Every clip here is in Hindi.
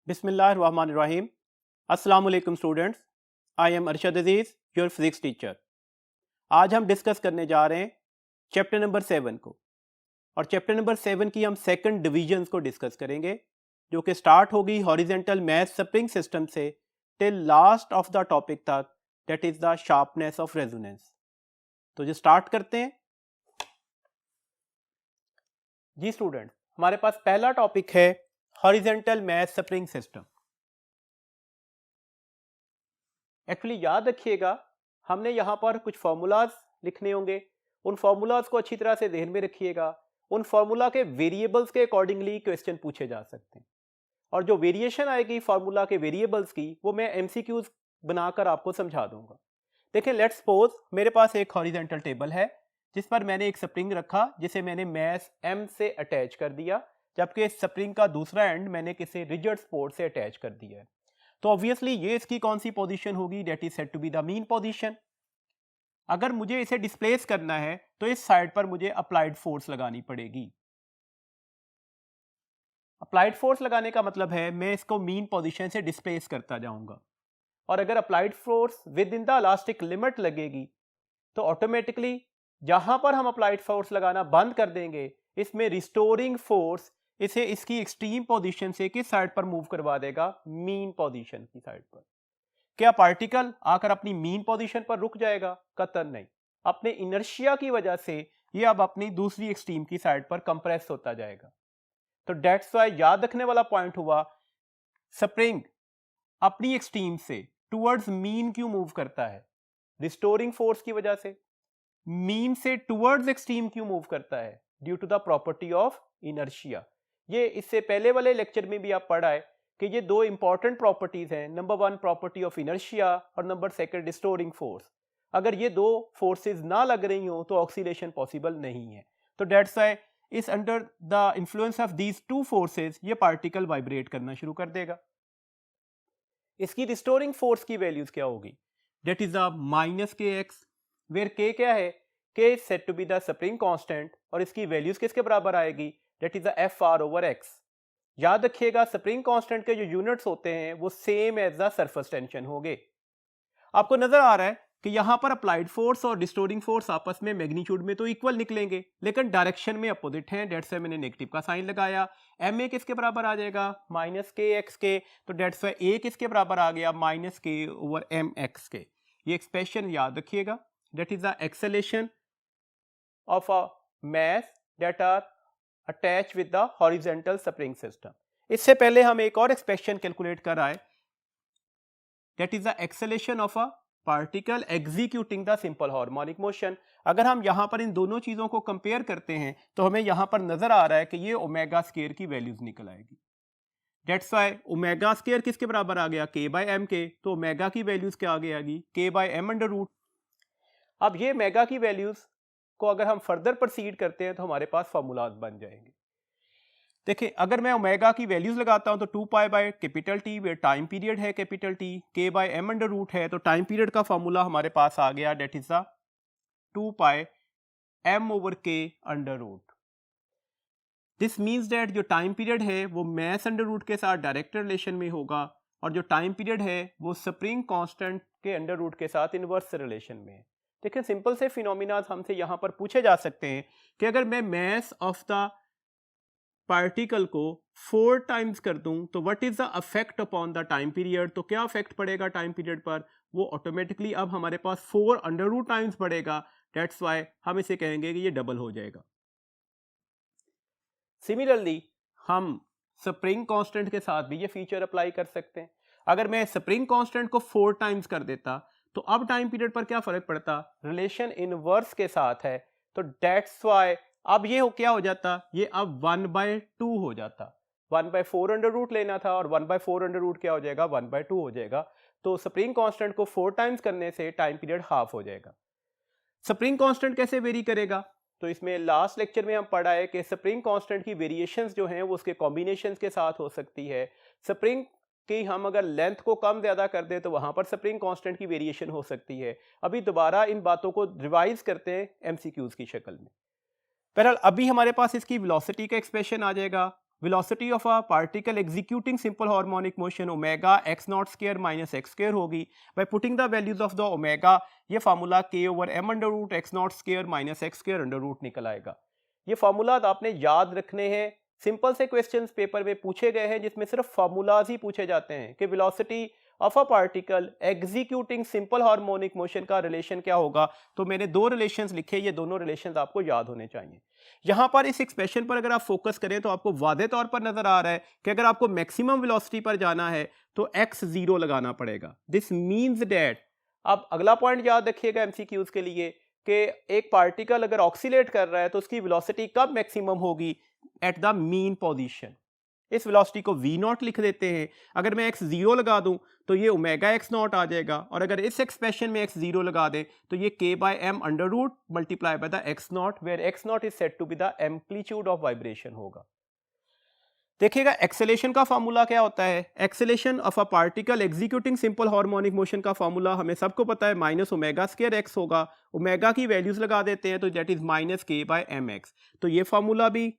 बिस्मिल्लाहिर्रहमानिर्रहीम। अस्सलाम वालेकुम students, I am Arshad Aziz, your physics teacher. आज हम डिस्कस करने जा रहे हैं चैप्टर नंबर 7 को, और चैप्टर नंबर 7 की हम सेकंड डिवीजन्स को डिस्कस करेंगे, जो कि स्टार्ट होगी हॉरिजेंटल मैथ स्प्रिंग सिस्टम से till last of the topic तक, that is the sharpness of resonance. तो जो स्टार्ट करते हैं जी स्टूडेंट, हमारे पास पहला टॉपिक है horizontal mass spring system. Actually याद रखिएगा, हमने यहाँ पर कुछ फार्मूलाज लिखने होंगे, उन फार्मूलाज को अच्छी तरह से ध्यान में रखिएगा। उन फार्मूला के वेरिएबल्स के अकॉर्डिंगली क्वेश्चन पूछे जा सकते हैं, और जो वेरिएशन आएगी फार्मूला के वेरिएबल्स की, वो मैं एमसीक्यूज बनाकर आपको समझा दूंगा। देखिए, लेट्स सपोज मेरे पास एक हॉरिजेंटल टेबल है जिस पर मैंने एक स्प्रिंग रखा, जिसे मैंने मैस एम से अटैच कर दिया, जबकि इस स्प्रिंग का दूसरा एंड मैंने किसी रिजिड सपोर्ट से अटैच कर दिया है। तो ऑब्वियसली ये इसकी कौन सी पोजीशन होगी, that is said to be the mean position. अगर मुझे इसे डिस्प्लेस करना है तो इस साइड पर मुझे अप्लाइड फोर्स लगानी पड़ेगी। अप्लाइड फोर्स लगाने का मतलब है मैं इसको मीन पोजीशन से डिस्प्लेस करता जाऊंगा, और अगर applied force with in the elastic limit लगेगी तो ऑटोमेटिकली जहां पर हम अप्लाइड फोर्स लगाना बंद कर देंगे, इसमें रिस्टोरिंग फोर्स इसे इसकी एक्सट्रीम पोजीशन से किस साइड पर मूव करवा देगा, मीन पोजीशन की साइड पर। क्या पार्टिकल आकर अपनी मीन पोजीशन पर रुक जाएगा? कतई नहीं। अपने इनर्शिया की वजह से ये अब अपनी दूसरी एक्सट्रीम की साइड पर कंप्रेस होता जाएगा। तो डेट्स वाई याद रखने वाला पॉइंट हुआ, स्प्रिंग अपनी एक्सट्रीम से टुवर्ड्स मीन क्यों मूव करता है? रिस्टोरिंग फोर्स की वजह से। मीन से टुवर्ड्स एक्सट्रीम क्यों मूव करता है? Due to the property of inertia. ये इससे पहले वाले लेक्चर में भी आप पढ़ा है कि ये दो इंपॉर्टेंट प्रॉपर्टीज हैं, नंबर 1 प्रॉपर्टी ऑफ इनर्शिया और नंबर 2 रिस्टोरिंग फोर्स। अगर ये दो फोर्सेस ना लग रही हो तो ऑक्सीलेशन पॉसिबल नहीं है। तो दैट्स व्हाई इस under the influence of these two forces ये पार्टिकल वाइब्रेट करना शुरू कर देगा। इसकी रिस्टोरिंग फोर्स की वैल्यूज क्या होगी? That is the minus K X, where K क्या है? K is said to be the spring constant, और इसकी वैल्यूज किसके बराबर आएगी? That is the F R over X. याद रखिएगा, स्प्रिंग कांस्टेंट के जो यूनिट्स होते हैं वो same as the surface tension होंगे। आपको नजर आ रहा है कि यहां पर अप्लाइड फोर्स और रिस्टोरिंग फोर्स आपस में मैग्नीट्यूड में तो इक्वल निकलेंगे, लेकिन डायरेक्शन में अपोजिट हैं। डेट्स वाई मैंने नेगेटिव का साइन लगाया। एम ए किसके बराबर आ जाएगा? माइनस के एक्स के। तो डेट्स वाई ए किसके बराबर आ गया? माइनस के ओवर एम एक्स के। ये एक्सप्रेशन याद रखिएगा, that is the acceleration of a mass that are attach with the horizontal spring system. इससे पहले हम एक और एक्सप्रेशन कैलकुलेट कर आए, that is the acceleration of a particle executing the simple harmonic motion. अगर हम यहां पर इन दोनों चीजों को कंपेयर करते हैं तो हमें यहां पर नजर आ रहा है कि ये ओमेगा स्क्वायर की वैल्यूज निकल आएगी। दैट्स व्हाई ओमेगा स्क्वायर किसके बराबर आ गया? के बाय एम के। तो ओमेगा की वैल्यूज क्या आ गई? के बाय एम अंडर रूट। अब ये ओमेगा की वैल्यूज को अगर हम फर्दर प्रोसीड करते हैं तो हमारे पास फॉर्मूलाज बन जाएंगे। देखिए, अगर मैं ओमेगा की वैल्यूज लगाता हूं तो 2 pi by capital T, way time period है कैपिटल टी, के बाय एम अंडर रूट है, तो टाइम पीरियड का फॉर्मूला हमारे पास आ गया, that is the 2 pi M over K under root. This means that जो टाइम पीरियड है वो मैस अंडर रूट के साथ डायरेक्ट रिलेशन में होगा, और जो टाइम पीरियड है वो स्प्रिंग कांस्टेंट के अंडर रूट के साथ इनवर्स रिलेशन में है। देखिए, सिंपल से फिनोमिना हमसे यहां पर पूछे जा सकते हैं कि अगर मैं मैस ऑफ द पार्टिकल को 4 टाइम्स कर दूं तो what is the affect upon the time period? तो क्या अफेक्ट पड़ेगा टाइम पीरियड पर? वो ऑटोमेटिकली अब हमारे पास 4 अंडर रूट टाइम्स बढ़ेगा। दैट्स व्हाई हम इसे कहेंगे कि ये डबल हो जाएगा। सिमिलरली हम स्प्रिंग कांस्टेंट के साथ भी ये फीचर अप्लाई कर सकते हैं। अगर मैं स्प्रिंग कांस्टेंट को 4 टाइम्स कर देता तो अब टाइम पीरियड पर क्या फर्क पड़ता? रिलेशन इनवर्स के साथ है, तो दैट्स व्हाई अब ये क्या हो जाता? ये अब 1/2 हो जाता। 1/4 अंडर रूट लेना था, और 1/4 अंडर रूट क्या हो जाएगा? 1/2 हो जाएगा। तो स्प्रिंग कांस्टेंट को 4 टाइम्स करने से टाइम पीरियड हाफ हो जाएगा। स्प्रिंग कांस्टेंट कैसे वेरी करेगा? तो इसमें लास्ट लेक्चर में हम पढ़ा है कि स्प्रिंग कांस्टेंट की वेरिएशंस जो हैं वो उसके कॉम्बिनेशंस के साथ हो सकती है। स्प्रिंग की हम अगर लेंथ को कम ज्यादा कर दे तो वहां पर स्प्रिंग कांस्टेंट की वेरिएशन हो सकती है। अभी दोबारा इन बातों को रिवाइज करते हैं एमसीक्यूज की शक्ल में। बहरहाल अभी हमारे पास इसकी वेलोसिटी का एक्सप्रेशन आ जाएगा, velocity of a particle executing simple harmonic motion omega x naught square minus x square होगी. By putting the values of the omega, ये formula k over m under root x naught square minus x square under root निकल आएगा. ये फार्मूला आपने याद रखने हैं. सिंपल से क्वेश्चंस पेपर में पूछे गए हैं जिसमें सिर्फ फार्मूलाज ही पूछे जाते हैं कि velocity of a particle executing simple harmonic motion का रिलेशन क्या होगा. तो मैंने दो रिलेशंस लिखे, ये दोनों रिलेशंस आपको याद होने चाहिए. यहां पर इस एक्सप्रेशन पर अगर आप फोकस करें तो आपको वादे तौर पर नजर आ रहा है कि अगर आपको मैक्सिमम वेलोसिटी पर जाना है तो x0 लगाना पड़ेगा. दिस मींस दैट, आप अगला पॉइंट याद रखिएगा एमसीक्यूज के लिए कि एक पार्टिकल अगर ऑक्सीलेट कर रहा है तो उसकी वेलोसिटी कब मैक्सिमम होगी, एट द मीन पोजीशन. इस वेलोसिटी को v नॉट लिख देते हैं. अगर मैं x0 लगा दूं तो ये ओमेगा x नॉट आ जाएगा, और अगर इस एक्सप्रेशन में x0 लगा दें तो ये k by m under root multiply by the x naught, where x naught is said to be the amplitude of vibration होगा. देखिएगा एक्सेलेरेशन का फार्मूला क्या होता है. Acceleration of a particle executing simple harmonic motion का फार्मूला हमें सबको पता है, माइनस ओमेगा स्क्वायर एक्स होगा. ओमेगा की वैल्यूज लगा देते हैं तो that is minus K by M X. तो ये फार्मूला भी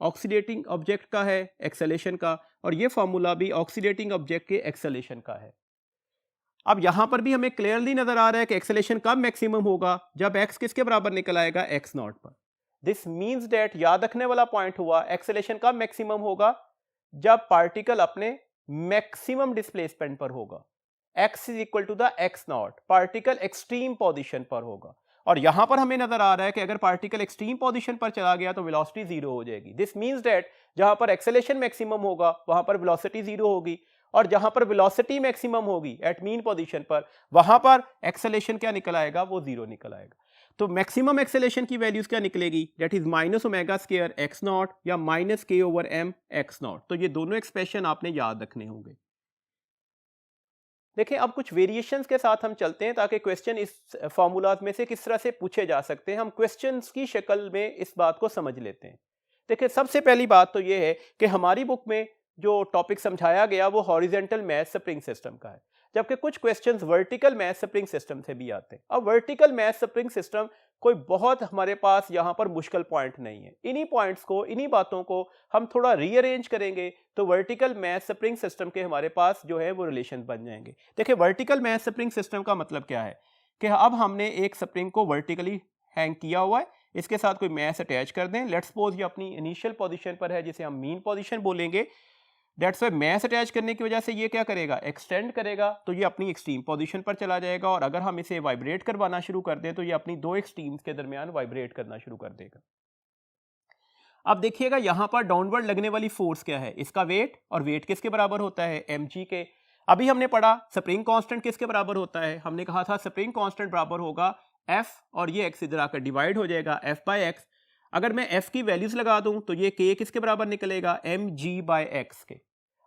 ऑक्सीडेटिंग ऑब्जेक्ट का है एक्सेलेरेशन का, और ये फार्मूला भी ऑक्सीडेटिंग ऑब्जेक्ट के एक्सेलेरेशन का है. अब यहां पर भी हमें क्लियरली नजर आ रहा है कि एक्सेलेरेशन कब मैक्सिमम होगा, जब x किसके बराबर निकल आएगा, x नॉट पर. दिस मींस दैट, याद रखने वाला पॉइंट हुआ, एक्सेलेरेशन कब मैक्सिमम होगा, जब पार्टिकल अपने मैक्सिमम डिस्प्लेसमेंट पर होगा. x is equal to the x naught, particle extreme position पर होगा. और यहां पर हमें नजर आ रहा है कि अगर पार्टिकल एक्सट्रीम पोजीशन पर चला गया तो वेलोसिटी जीरो हो जाएगी. दिस मींस दैट जहां पर एक्सेलेरेशन मैक्सिमम होगा वहां पर वेलोसिटी जीरो होगी, और जहां पर वेलोसिटी मैक्सिमम होगी एट मीन पोजीशन पर, वहां पर एक्सेलेरेशन क्या निकल आएगा, वो जीरो निकल आएगा. तो मैक्सिमम एक्सेलेरेशन की वैल्यूज क्या निकलेगी, that is minus omega square x not या माइनस के ओवर एम एक्स नॉट. तो ये दोनों एक्सप्रेशन आपने याद रखने होंगे. देखिए अब कुछ वेरिएशंस के साथ हम चलते हैं ताकि क्वेश्चन इस फॉर्मूलाज में से किस तरह से पूछे जा सकते हैं. हम क्वेश्चंस की शक्ल में इस बात को समझ लेते हैं. देखिए सबसे पहली बात तो ये है कि हमारी बुक में जो टॉपिक समझाया गया वो हॉरिजॉन्टल मैथ स्प्रिंग सिस्टम का है, जबकि कुछ questions vertical mass spring system से भी आते हैं. अब वर्टिकल मैथ स्प्रिंग सिस्टम कोई बहुत हमारे पास यहाँ पर मुश्किल पॉइंट नहीं है. इन्हीं पॉइंट्स को, इन्हीं बातों को हम थोड़ा रीअरेंज करेंगे तो वर्टिकल मैथ स्प्रिंग सिस्टम के हमारे पास जो है वो रिलेशन बन जाएंगे. देखिए वर्टिकल मैथ स्प्रिंग सिस्टम का मतलब क्या है कि अब हमने एक स्प्रिंग को वर्टिकली हैंग किया हुआ है, इसके साथ कोई मैथ अटैच कर दें. लेट्स सपोज ये अपनी इनिशियल पोजीशन पर है जिसे हम मीन पोजीशन बोलेंगे. दैट्स वाई मैथ अटैच करने की वजह से ये क्या करेगा, एक्सटेंड करेगा, तो ये अपनी एक्सट्रीम पोजीशन पर चला जाएगा. और अगर हम इसे वाइब्रेट करवाना शुरू कर दें तो ये अपनी दो एक्सट्रीम्स के दरमियान वाइब्रेट करना शुरू कर देगा. अब देखिएगा यहां पर डाउनवर्ड लगने वाली फोर्स क्या है, इसका वेट, और वेट किसके बराबर होता है, mg के. अभी हमने पढ़ा स्प्रिंग कांस्टेंट किसके बराबर होता है, हमने कहा था स्प्रिंग कांस्टेंट बराबर होगा f, और ये x इधर आकर डिवाइड हो जाएगा f बाय x. अगर मैं f की वैल्यूज लगा दूं तो ये k किसके बराबर निकलेगा, mg बाय x के.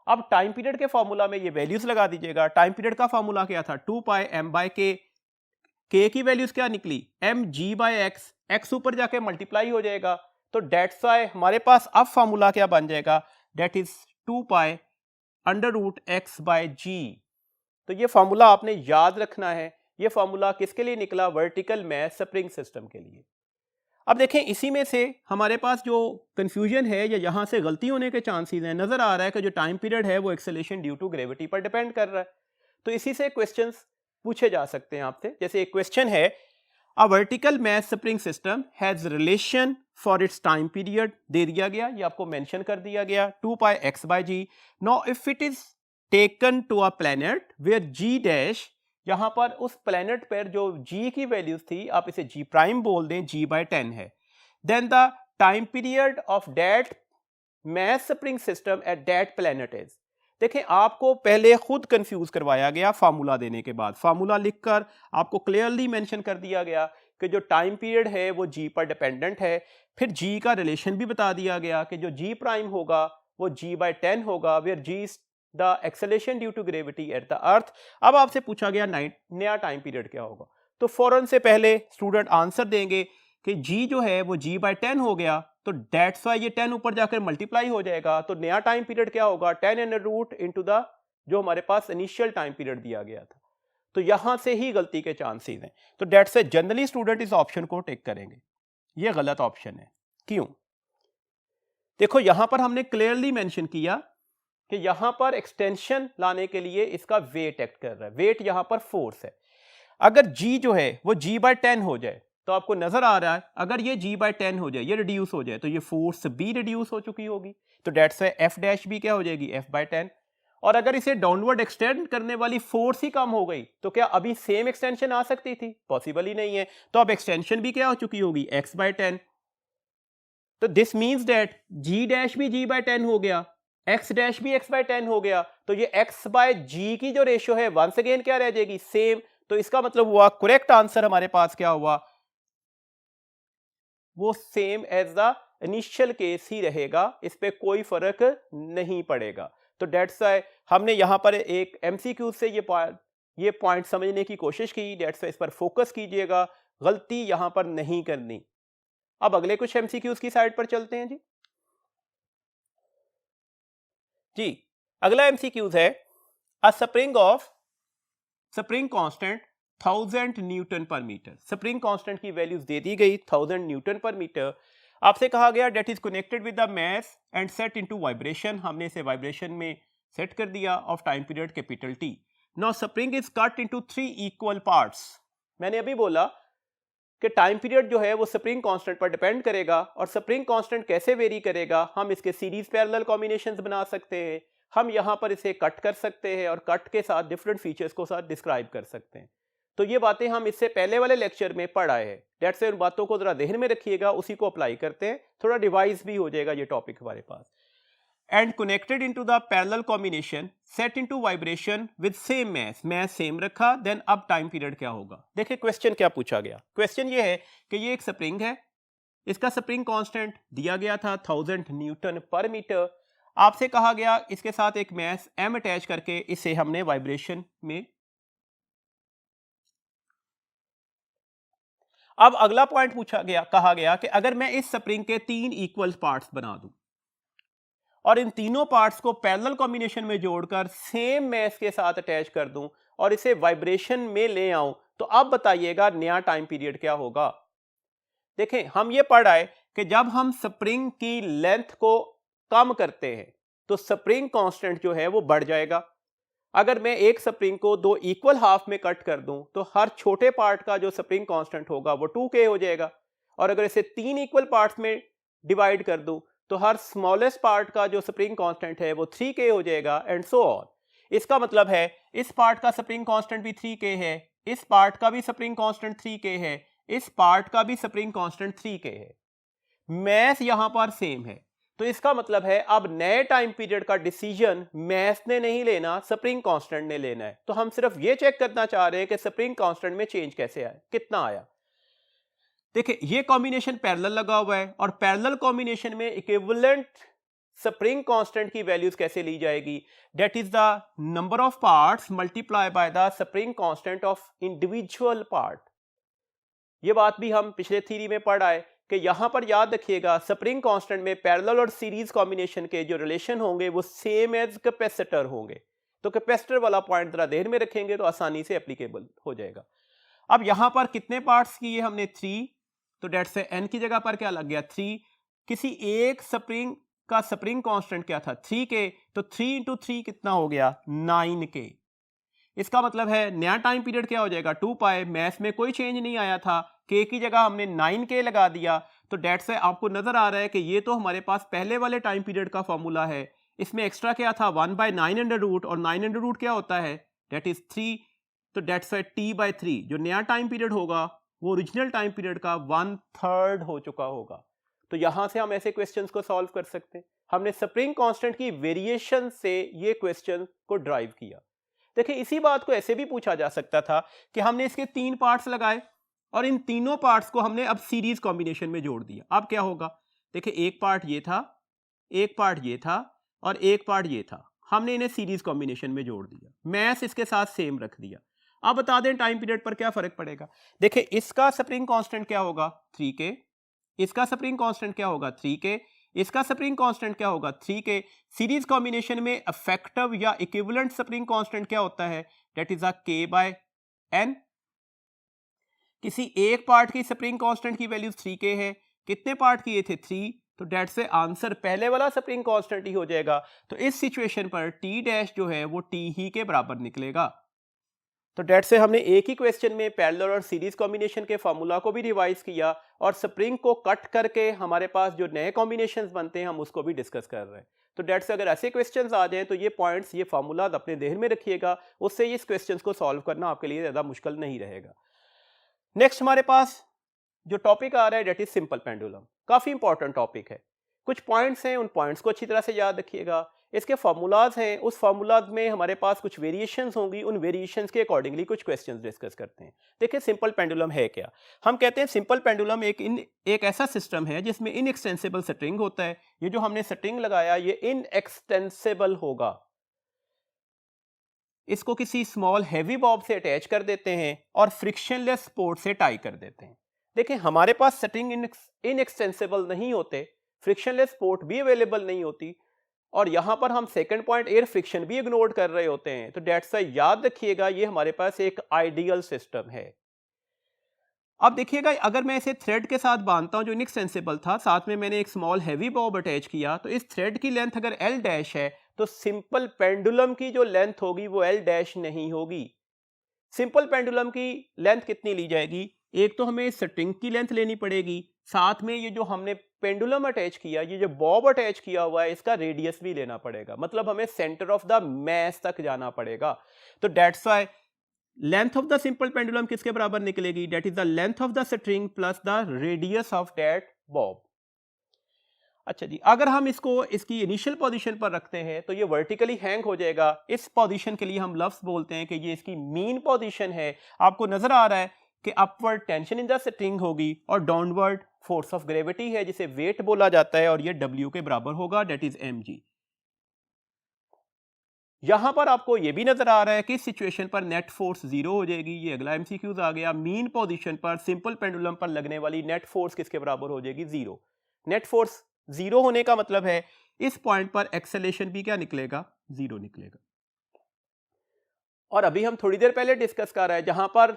अब टाइम पीरियड के फॉर्मूला में ये वैल्यूज लगा दीजिएगा. टाइम पीरियड का फॉर्मूला क्या था, 2 पाई m बाय k. k की वैल्यूज क्या निकली, mg बाय x. x ऊपर जाके मल्टीप्लाई हो जाएगा, तो डेट्स वाई हमारे पास अब फॉर्मूला क्या बन जाएगा, that is 2 pi under root x by g. तो ये फॉर्मूला आपने याद रखना है. ये फॉर्मूला किसके लिए निकला, वर्टिकल मैथ स्प्रिंग सिस्टम के लिए. अब देखें इसी में से हमारे पास जो कंफ्यूजन है या यहां से गलती होने के चांसेस हैं, नजर आ रहा है कि जो टाइम पीरियड है वो एक्सेलेरेशन ड्यू टू ग्रेविटी पर डिपेंड कर रहा है. तो इसी से क्वेश्चंस पूछे जा सकते हैं आपसे. जैसे एक क्वेश्चन है, a vertical mass spring system has relation for its time period, दे दिया गया, ये आपको मेंशन कर दिया गया, 2 pi x by g. Now if it is taken to a planet where g dash, यहां पर उस प्लैनेट पर जो g की वैल्यूज थी आप इसे g प्राइम बोल दें, g बाय 10 है. Then the time period of that mass spring system at that planet is. देखें आपको पहले खुद कंफ्यूज करवाया गया फार्मूला देने के बाद. फार्मूला लिखकर आपको क्लियरली मेंशन कर दिया गया कि जो टाइम पीरियड है वो g पर डिपेंडेंट है. फिर g का रिलेशन भी बता दिया गया कि जो g प्राइम होगा वो g बाय 10 होगा, where g the acceleration due to gravity at the earth. अब आपसे पूछा गया नया टाइम पीरियड क्या होगा, तो फौरन से पहले स्टूडेंट आंसर देंगे कि g जो है वो g बाय 10 हो गया, तो डेट्स वाई ये 10 ऊपर जाकर मल्टीप्लाई हो जाएगा. तो नया टाइम पीरियड क्या होगा, 10 अंडर रूट इनटू द जो हमारे पास इनिशियल टाइम पीरियड दिया गया था. तो यहां से ही गलती के चांसेस हैं. तो डेट्स वाई जनरली स्टूडेंट इस ऑप्शन को टेक करेंगे. ये गलत ऑप्शन है. क्यों, देखो यहां पर हमने क्लियरली मेंशन किया कि यहां पर एक्सटेंशन लाने के लिए इसका वेट एक्ट कर रहा है, वेट यहां पर फोर्स है। अगर g जो है वो g/10 हो जाए तो आपको नजर आ रहा है अगर ये g/10 हो जाए, ये रिड्यूस हो जाए तो ये फोर्स भी रिड्यूस हो चुकी होगी, तो डेट्स वाई f डैश भी क्या हो जाएगी f/10। और अगर इसे डाउनवर्ड एक्सटेंड करने वाली फोर्स ही कम हो गई तो क्या अभी सेम एक्सटेंशन आ सकती थी? पॉसिबल ही नहीं है। तो अब एक्सटेंशन भी क्या हो चुकी होगी? x/10। तो this means that g dash भी g/10 हो गया, x डैश भी x/10 हो गया, तो ये x/g की जो रेशियो है वंस अगेन क्या रह जाएगी? सेम। तो इसका मतलब हुआ करेक्ट आंसर हमारे पास क्या हुआ? वो same as the initial case ही रहेगा, इस पे कोई फर्क नहीं पड़ेगा। तो डेट्स वाई हमने यहां पर एक एमसीक्यू से ये पॉइंट समझने की कोशिश की। डेट्स वाई इस पर फोकस कीजिएगा, गलती यहां पर नहीं करनी। अब अगले कुछ एमसीक्यूज की साइड पर चलते हैं जी। अगला एमसीक्यूज है a spring constant 1000 newton per metre. Spring constant की वैल्यूज दे दी गई 1000 न्यूटन पर मीटर। आपसे कहा गया that is connected with the mass and set into vibration. हमने इसे वाइब्रेशन में सेट कर दिया of time period capital T. Now spring is cut into 3 equal parts. मैंने अभी बोला कि टाइम पीरियड जो है वो स्प्रिंग कांस्टेंट पर डिपेंड करेगा, और स्प्रिंग कांस्टेंट कैसे वेरी करेगा? हम इसके सीरीज पैरेलल कॉम्बिनेशंस बना सकते हैं, हम यहां पर इसे कट कर सकते हैं और कट के साथ डिफरेंट फीचर्स को साथ डिस्क्राइब कर सकते हैं। तो ये बातें हम इससे पहले वाले लेक्चर में पढ़ आए हैं। डेट्स से उन बातों को जरा ध्यान में रखिएगा, उसी को अप्लाई करते हैं, थोड़ा डिवाइस भी हो जाएगा ये टॉपिक हमारे पास। And connected into the parallel combination set into vibration with same mass same रखा, देन अब टाइम पीरियड क्या होगा? देखिए क्वेश्चन क्या पूछा गया। क्वेश्चन ये है कि ये एक स्प्रिंग है, इसका स्प्रिंग कांस्टेंट दिया गया था 1000 न्यूटन पर मीटर। आपसे कहा गया इसके साथ एक मास m अटैच करके इसे हमने वाइब्रेशन में। अब अगला पॉइंट पूछा गया, कहा गया कि अगर मैं इस स्प्रिंग के 3 इक्वल पार्ट्स बना दूं और इन तीनों पार्ट्स को पैरेलल कॉम्बिनेशन में जोड़कर सेम मास के साथ अटैच कर दूं और इसे वाइब्रेशन में ले आऊं, तो अब बताइएगा नया टाइम पीरियड क्या होगा? देखें हम ये पढ़ आए कि जब हम स्प्रिंग की लेंथ को कम करते हैं तो स्प्रिंग कांस्टेंट जो है वो बढ़ जाएगा। अगर मैं एक स्प्रिंग को 2 इक्वल हाफ में कट कर दूं तो हर छोटे पार्ट का जो स्प्रिंग कांस्टेंट होगा वो 2k हो जाएगा, और अगर इसे 3 इक्वल पार्ट्स में डिवाइड कर दूं तो हर स्मॉलेस्ट पार्ट का जो स्प्रिंग कांस्टेंट है वो 3k हो जाएगा, एंड सो ऑन। इसका मतलब है इस पार्ट का स्प्रिंग कांस्टेंट भी 3k है, इस पार्ट का भी स्प्रिंग कांस्टेंट 3k है, इस पार्ट का भी स्प्रिंग कांस्टेंट 3k है, मास यहां पर सेम है। तो इसका मतलब है अब नए टाइम पीरियड का डिसीजन मास ने नहीं लेना, स्प्रिंग कांस्टेंट ने लेना है। तो हम सिर्फ ये चेक करना चाह रहे हैं कि स्प्रिंग कांस्टेंट में चेंज कैसे आया, कितना आया। देखिए ये कॉम्बिनेशन पैरेलल लगा हुआ है और पैरेलल कॉम्बिनेशन में इक्विवेलेंट स्प्रिंग कांस्टेंट की वैल्यूज कैसे ली जाएगी? That is the number of parts multiply by the spring constant of individual part. ये बात भी हम पिछले थ्योरी में पढ़ आए कि यहां पर याद रखिएगा स्प्रिंग कांस्टेंट में पैरेलल और सीरीज कॉम्बिनेशन के जो रिलेशन होंगे वो सेम एज कैपेसिटर होंगे। तो कैपेसिटर वाला पॉइंट जरा ध्यान में रखेंगे तो आसानी से एप्लीकेबल हो जाएगा। अब यहां पर कितने पार्ट्स किए हमने? 3। तो डेट से n की जगह पर क्या लग गया? 3। किसी एक स्प्रिंग का स्प्रिंग कांस्टेंट क्या था? 3k। तो 3 इंटू 3 कितना हो गया? 9k। इसका मतलब है नया टाइम पीरियड क्या हो जाएगा? 2 पाई। मैथ में कोई चेंज नहीं आया था, k की जगह हमने 9k लगा दिया। तो डेट से आपको नजर आ रहा है कि ये तो हमारे पास पहले वाले टाइम पीरियड का फॉर्मूला है, इसमें एक्स्ट्रा क्या था? 1/9 अंडर रूट, और 9 अंडर रूट क्या होता है? That is 3। तो डेट से t/3 जो नया टाइम पीरियड होगा वो ओरिजिनल टाइम पीरियड का 1/3 हो चुका होगा। तो यहां से हम ऐसे क्वेश्चंस को सॉल्व कर सकते हैं। हमने स्प्रिंग कांस्टेंट की वेरिएशन से ये क्वेश्चन को ड्राइव किया। देखिए इसी बात को ऐसे भी पूछा जा सकता था कि हमने इसके 3 पार्ट्स लगाए और इन तीनों पार्ट्स को हमने अब सीरीज कॉम्बिनेशन में जोड़ दिया। अब क्या होगा? देखिए एक पार्ट ये था, एक पार्ट ये था और एक पार्ट ये था, हमने इन्हें सीरीज कॉम्बिनेशन में जोड़ दिया, मैथ इसके साथ सेम रख दिया। अब बता दें टाइम पीरियड पर क्या फर्क पड़ेगा। देखिए इसका स्प्रिंग कांस्टेंट क्या होगा? 3k। इसका स्प्रिंग कांस्टेंट क्या होगा? 3k। इसका स्प्रिंग कांस्टेंट क्या होगा? 3k। सीरीज कॉम्बिनेशन में इफेक्टिव या इक्विवेलेंट स्प्रिंग कांस्टेंट क्या होता है? That is a k/n। किसी एक पार्ट की स्प्रिंग कांस्टेंट की वैल्यू 3k है, कितने पार्ट किए थे? 3। तो डेट से आंसर पहले वाला स्प्रिंग कांस्टेंट ही हो जाएगा। तो इस सिचुएशन पर टी डैश जो है वो टी ही के बराबर निकलेगा। तो डेट से हमने एक ही क्वेश्चन में पैरेलल और सीरीज कॉम्बिनेशन के फार्मूला को भी रिवाइज किया और स्प्रिंग को कट करके हमारे पास जो नए कॉम्बिनेशंस बनते हैं हम उसको भी डिस्कस कर रहे हैं। तो डेट से अगर ऐसे क्वेश्चंस आ जाएं तो ये पॉइंट्स, ये फार्मूलाज अपने ध्यान में रखिएगा, उससे इस क्वेश्चन को सॉल्व करना आपके लिए ज्यादा मुश्किल नहीं रहेगा। नेक्स्ट हमारे पास जो टॉपिक आ रहा है डेट इज सिंपल पेंडुलम। काफी इंपॉर्टेंट टॉपिक है। कुछ पॉइंट्स हैं, उन पॉइंट्स को अच्छी तरह से याद रखिएगा। इसके फार्मूलाज हैं, उस फार्मूलाज में हमारे पास कुछ वेरिएशंस होंगी, उन वेरिएशंस के अकॉर्डिंगली कुछ क्वेश्चंस डिस्कस करते हैं। देखिए सिंपल पेंडुलम है क्या। हम कहते हैं सिंपल पेंडुलम एक ऐसा सिस्टम है जिसमें इनएक्सटेंसिबल स्ट्रिंग होता है। ये जो हमने स्ट्रिंग लगाया ये इनएक्सटेंसिबल होगा। इसको किसी स्मॉल हैवी बॉब से अटैच कर देते हैं और फ्रिक्शनलेस सपोर्ट से टाई कर देते हैं। देखिए हमारे पास स्ट्रिंग इनएक्सटेंसिबल नहीं होते, फ्रिक्शनलेस सपोर्ट भी अवेलेबल नहीं होती, और यहां पर हम सेकंड पॉइंट एयर फ्रिक्शन भी इग्नोर कर रहे होते हैं। तो डेट्स वाई याद रखिएगा ये हमारे पास एक आइडियल सिस्टम है। अब देखिएगा अगर मैं इसे थ्रेड के साथ बांधता हूं जो इनएक्सटेंसिबल था, साथ में मैंने एक स्मॉल हैवी बॉब अटैच किया, तो इस थ्रेड की लेंथ अगर एल डैश है तो सिंपल पेंडुलम की जो लेंथ होगी वो एल डैश नहीं होगी। सिंपल पेंडुलम की लेंथ कितनी ली जाएगी? एक तो हमें स्ट्रिंग की लेंथ लेनी पड़ेगी, साथ में ये जो हमने पेंडुलम अटैच किया, ये जो बॉब अटैच किया हुआ है, इसका रेडियस भी लेना पड़ेगा। मतलब हमें सेंटर ऑफ द मैस तक जाना पड़ेगा। तो that's why length of the simple pendulum किसके बराबर निकलेगी? That is the length of the string plus the radius of that Bob. अच्छा जी, अगर हम इसको इसकी इनिशियल पोजीशन पर रखते हैं तो ये वर्टिकली हैंग हो जाएगा। इस पोजीशन के लिए हम लफ्ज बोलते हैं कि ये इसकी मीन पोजीशन है। आपको नजर आ रहा है कि upward tension in the string होगी और डाउनवर्ड फोर्स ऑफ ग्रेविटी है जिसे वेट बोला जाता है, और ये W के बराबर होगा, दैट इज mg। यहां पर आपको ये भी नजर आ रहा है कि इस सिचुएशन पर नेट फोर्स 0 हो जाएगी। ये अगला MCQs आ गया। मीन पोजीशन पर सिंपल पेंडुलम पर लगने वाली नेट फोर्स किसके बराबर हो जाएगी? 0। नेट फोर्स 0 होने का मतलब है इस पॉइंट पर एक्सेलेरेशन भी क्या निकलेगा? 0 निकलेगा। और अभी हम थोड़ी देर पहले डिस्कस कर रहे हैं जहां पर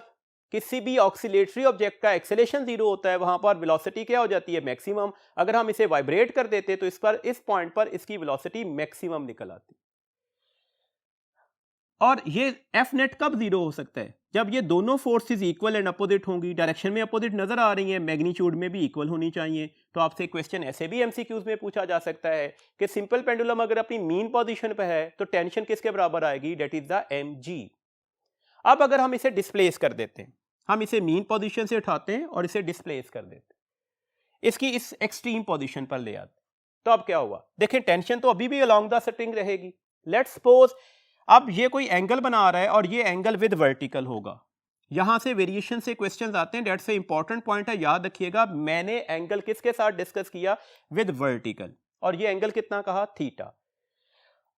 किसी भी ऑक्सीलेटरी ऑब्जेक्ट का एक्सेलेरेशन 0 होता है वहां पर वेलोसिटी क्या हो जाती है? मैक्सिमम। अगर हम इसे वाइब्रेट कर देते तो इस पॉइंट पर इसकी वेलोसिटी मैक्सिमम निकल आती। और ये एफ नेट कब 0 हो सकता है? जब ये दोनों फोर्सेस इक्वल एंड अपोजिट होंगी। डायरेक्शन में अपोजिट नजर आ रही है, मैग्नीट्यूड में भी इक्वल होनी चाहिए। तो आपसे क्वेश्चन ऐसे भी MCQs में पूछा जा सकता है कि सिंपल पेंडुलम अगर अपनी मीन पोजीशन पे है तो टेंशन किसके बराबर आएगी? That is the mg। अब अगर हम इसे डिस्प्लेस कर देते हैं, हम इसे मीन पोजीशन से उठाते हैं और इसे डिस्प्लेस कर देते हैं, इसकी इस एक्सट्रीम पोजीशन पर ले आते हैं, तो अब क्या हुआ? देखें टेंशन तो अभी भी अलोंग द स्ट्रिंग रहेगी। लेट्स सपोज अब ये कोई एंगल बना रहा है और ये एंगल विद वर्टिकल होगा। यहां से वेरिएशन से क्वेश्चंस आते हैं, दैट्स ए इंपॉर्टेंट पॉइंट है, याद रखिएगा। मैंने एंगल किसके साथ डिस्कस किया? With vertical. और ये एंगल कितना कहा? थीटा।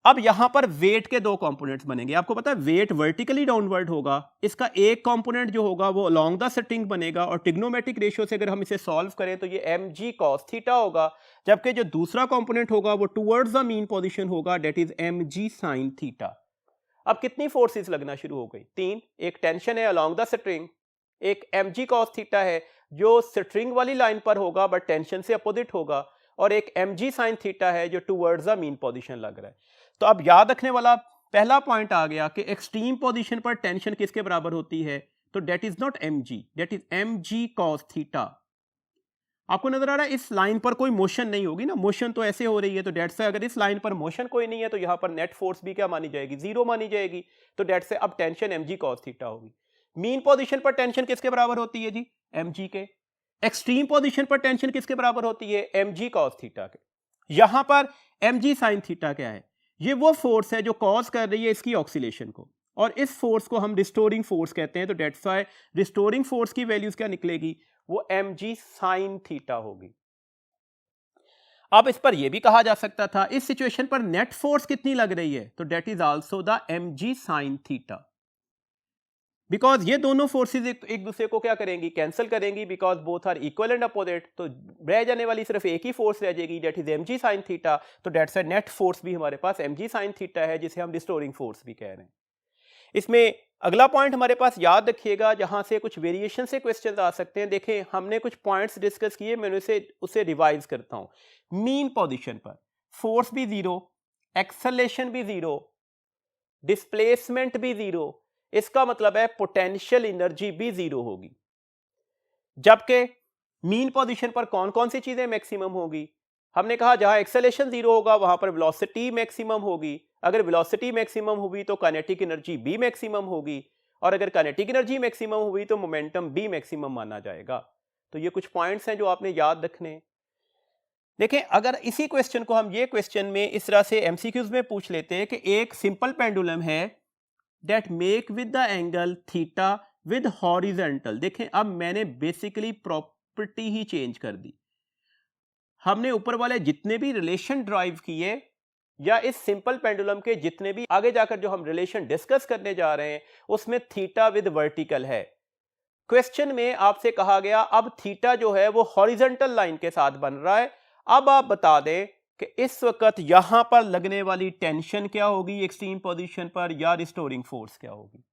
अब यहां पर वेट के दो कंपोनेंट्स बनेंगे। आपको पता है वेट वर्टिकली डाउनवर्ड होगा, इसका एक कंपोनेंट जो होगा वो अलोंग द स्ट्रिंग बनेगा, और ट्रिग्नोमेट्रिक रेशियो से अगर हम इसे सॉल्व करें तो ये mg cos थीटा होगा, जबकि जो दूसरा कंपोनेंट होगा वो टुवर्ड्स द मीन पोजीशन होगा, that is mg sin theta. अब कितनी फोर्सेस लगना शुरू हो गई? 3। एक टेंशन है अलोंग द स्ट्रिंग, एक mg cos थीटा है जो स्ट्रिंग वाली लाइन पर होगा बट टेंशन से अपोजिट होगा, और एक mg sin थीटा है जो टुवर्ड्स द मीन पोजीशन लग रहा है। तो अब याद रखने वाला पहला पॉइंट आ गया कि एक्सट्रीम पोजीशन पर टेंशन किसके बराबर होती है? तो that is not mg, that is mg cos theta. आपको नजर आ रहा है इस लाइन पर कोई मोशन नहीं होगी ना, मोशन तो ऐसे हो रही है। तो डेट से अगर इस लाइन पर मोशन कोई नहीं है तो यहां पर नेट फोर्स भी क्या मानी जाएगी? 0 मानी जाएगी। तो डेट से अब टेंशन mg cos थीटा होगी। मीन पोजीशन पर टेंशन किसके बराबर होती है जी? mg के। एक्सट्रीम पोजीशन पर टेंशन किसके बराबर होती है? mg cos थीटा के। यहां पर mg sin थीटा क्या है? ये वो फोर्स है जो कॉज कर रही है इसकी ऑक्सीलेशन को, और इस फोर्स को हम रिस्टोरिंग फोर्स कहते हैं। तो डेट्स व्हाई रिस्टोरिंग फोर्स की वैल्यूज क्या निकलेगी? वो mg sin थीटा होगी। अब इस पर यह भी कहा जा सकता था इस सिचुएशन पर नेट फोर्स कितनी लग रही है? तो that is also the mg sin theta, because ये दोनों फोर्सेस एक दूसरे को क्या करेंगी? कैंसिल करेंगी, because both are equal and opposite. तो रह जाने वाली सिर्फ एक ही फोर्स रह जाएगी, that is mg sin theta. तो डेट्स नेट फोर्स भी हमारे पास mg sin थीटा है जिसे हम रिस्टोरिंग फोर्स भी कह रहे हैं। इसमें अगला पॉइंट हमारे पास याद रखिएगा जहां से कुछ वेरिएशन से क्वेश्चन आ सकते हैं। देखें हमने कुछ पॉइंट्स डिस्कस किए, मैं उसे रिवाइज करता हूं। मीन पोजीशन पर फोर्स भी जीरो, एक्सेलरेशन भी जीरो, डिस्प्लेसमेंट भी जीरो, इसका मतलब है पोटेंशियल एनर्जी भी जीरो होगी। जबकि मीन पोजीशन पर कौन कौन सी चीजें मैक्सिमम होगी? हमने कहा जहां एक्सेलरेशन जीरो होगा वहां पर वेलोसिटी मैक्सिमम होगी, अगर वेलोसिटी मैक्सिमम हुई तो काइनेटिक एनर्जी भी मैक्सिमम होगी, और अगर काइनेटिक एनर्जी मैक्सिमम हुई तो मोमेंटम भी मैक्सिमम माना जाएगा। तो ये कुछ पॉइंट्स हैं जो आपने याद रखने हैं। देखें अगर इसी क्वेश्चन को हम ये क्वेश्चन में इस तरह से एमसीक्यूज में पूछ लेते हैं कि एक सिंपल पेंडुलम है that make with the angle theta with horizontal. देखें अब मैंने बेसिकली प्रॉपर्टी ही चेंज कर दी। हमने ऊपर वाले जितने भी रिलेशन ड्राइव किए या इस सिंपल पेंडुलम के जितने भी आगे जाकर जो हम रिलेशन डिस्कस करने जा रहे हैं उसमें थीटा विद वर्टिकल है। क्वेश्चन में आपसे कहा गया अब थीटा जो है वो हॉरिजॉन्टल लाइन के साथ बन रहा है। अब आप बता दें कि इस वक्त यहां पर लगने वाली टेंशन क्या होगी एक्सट्रीम पोजीशन पर, या रिस्टोरिंग फोर्स क्या होगी।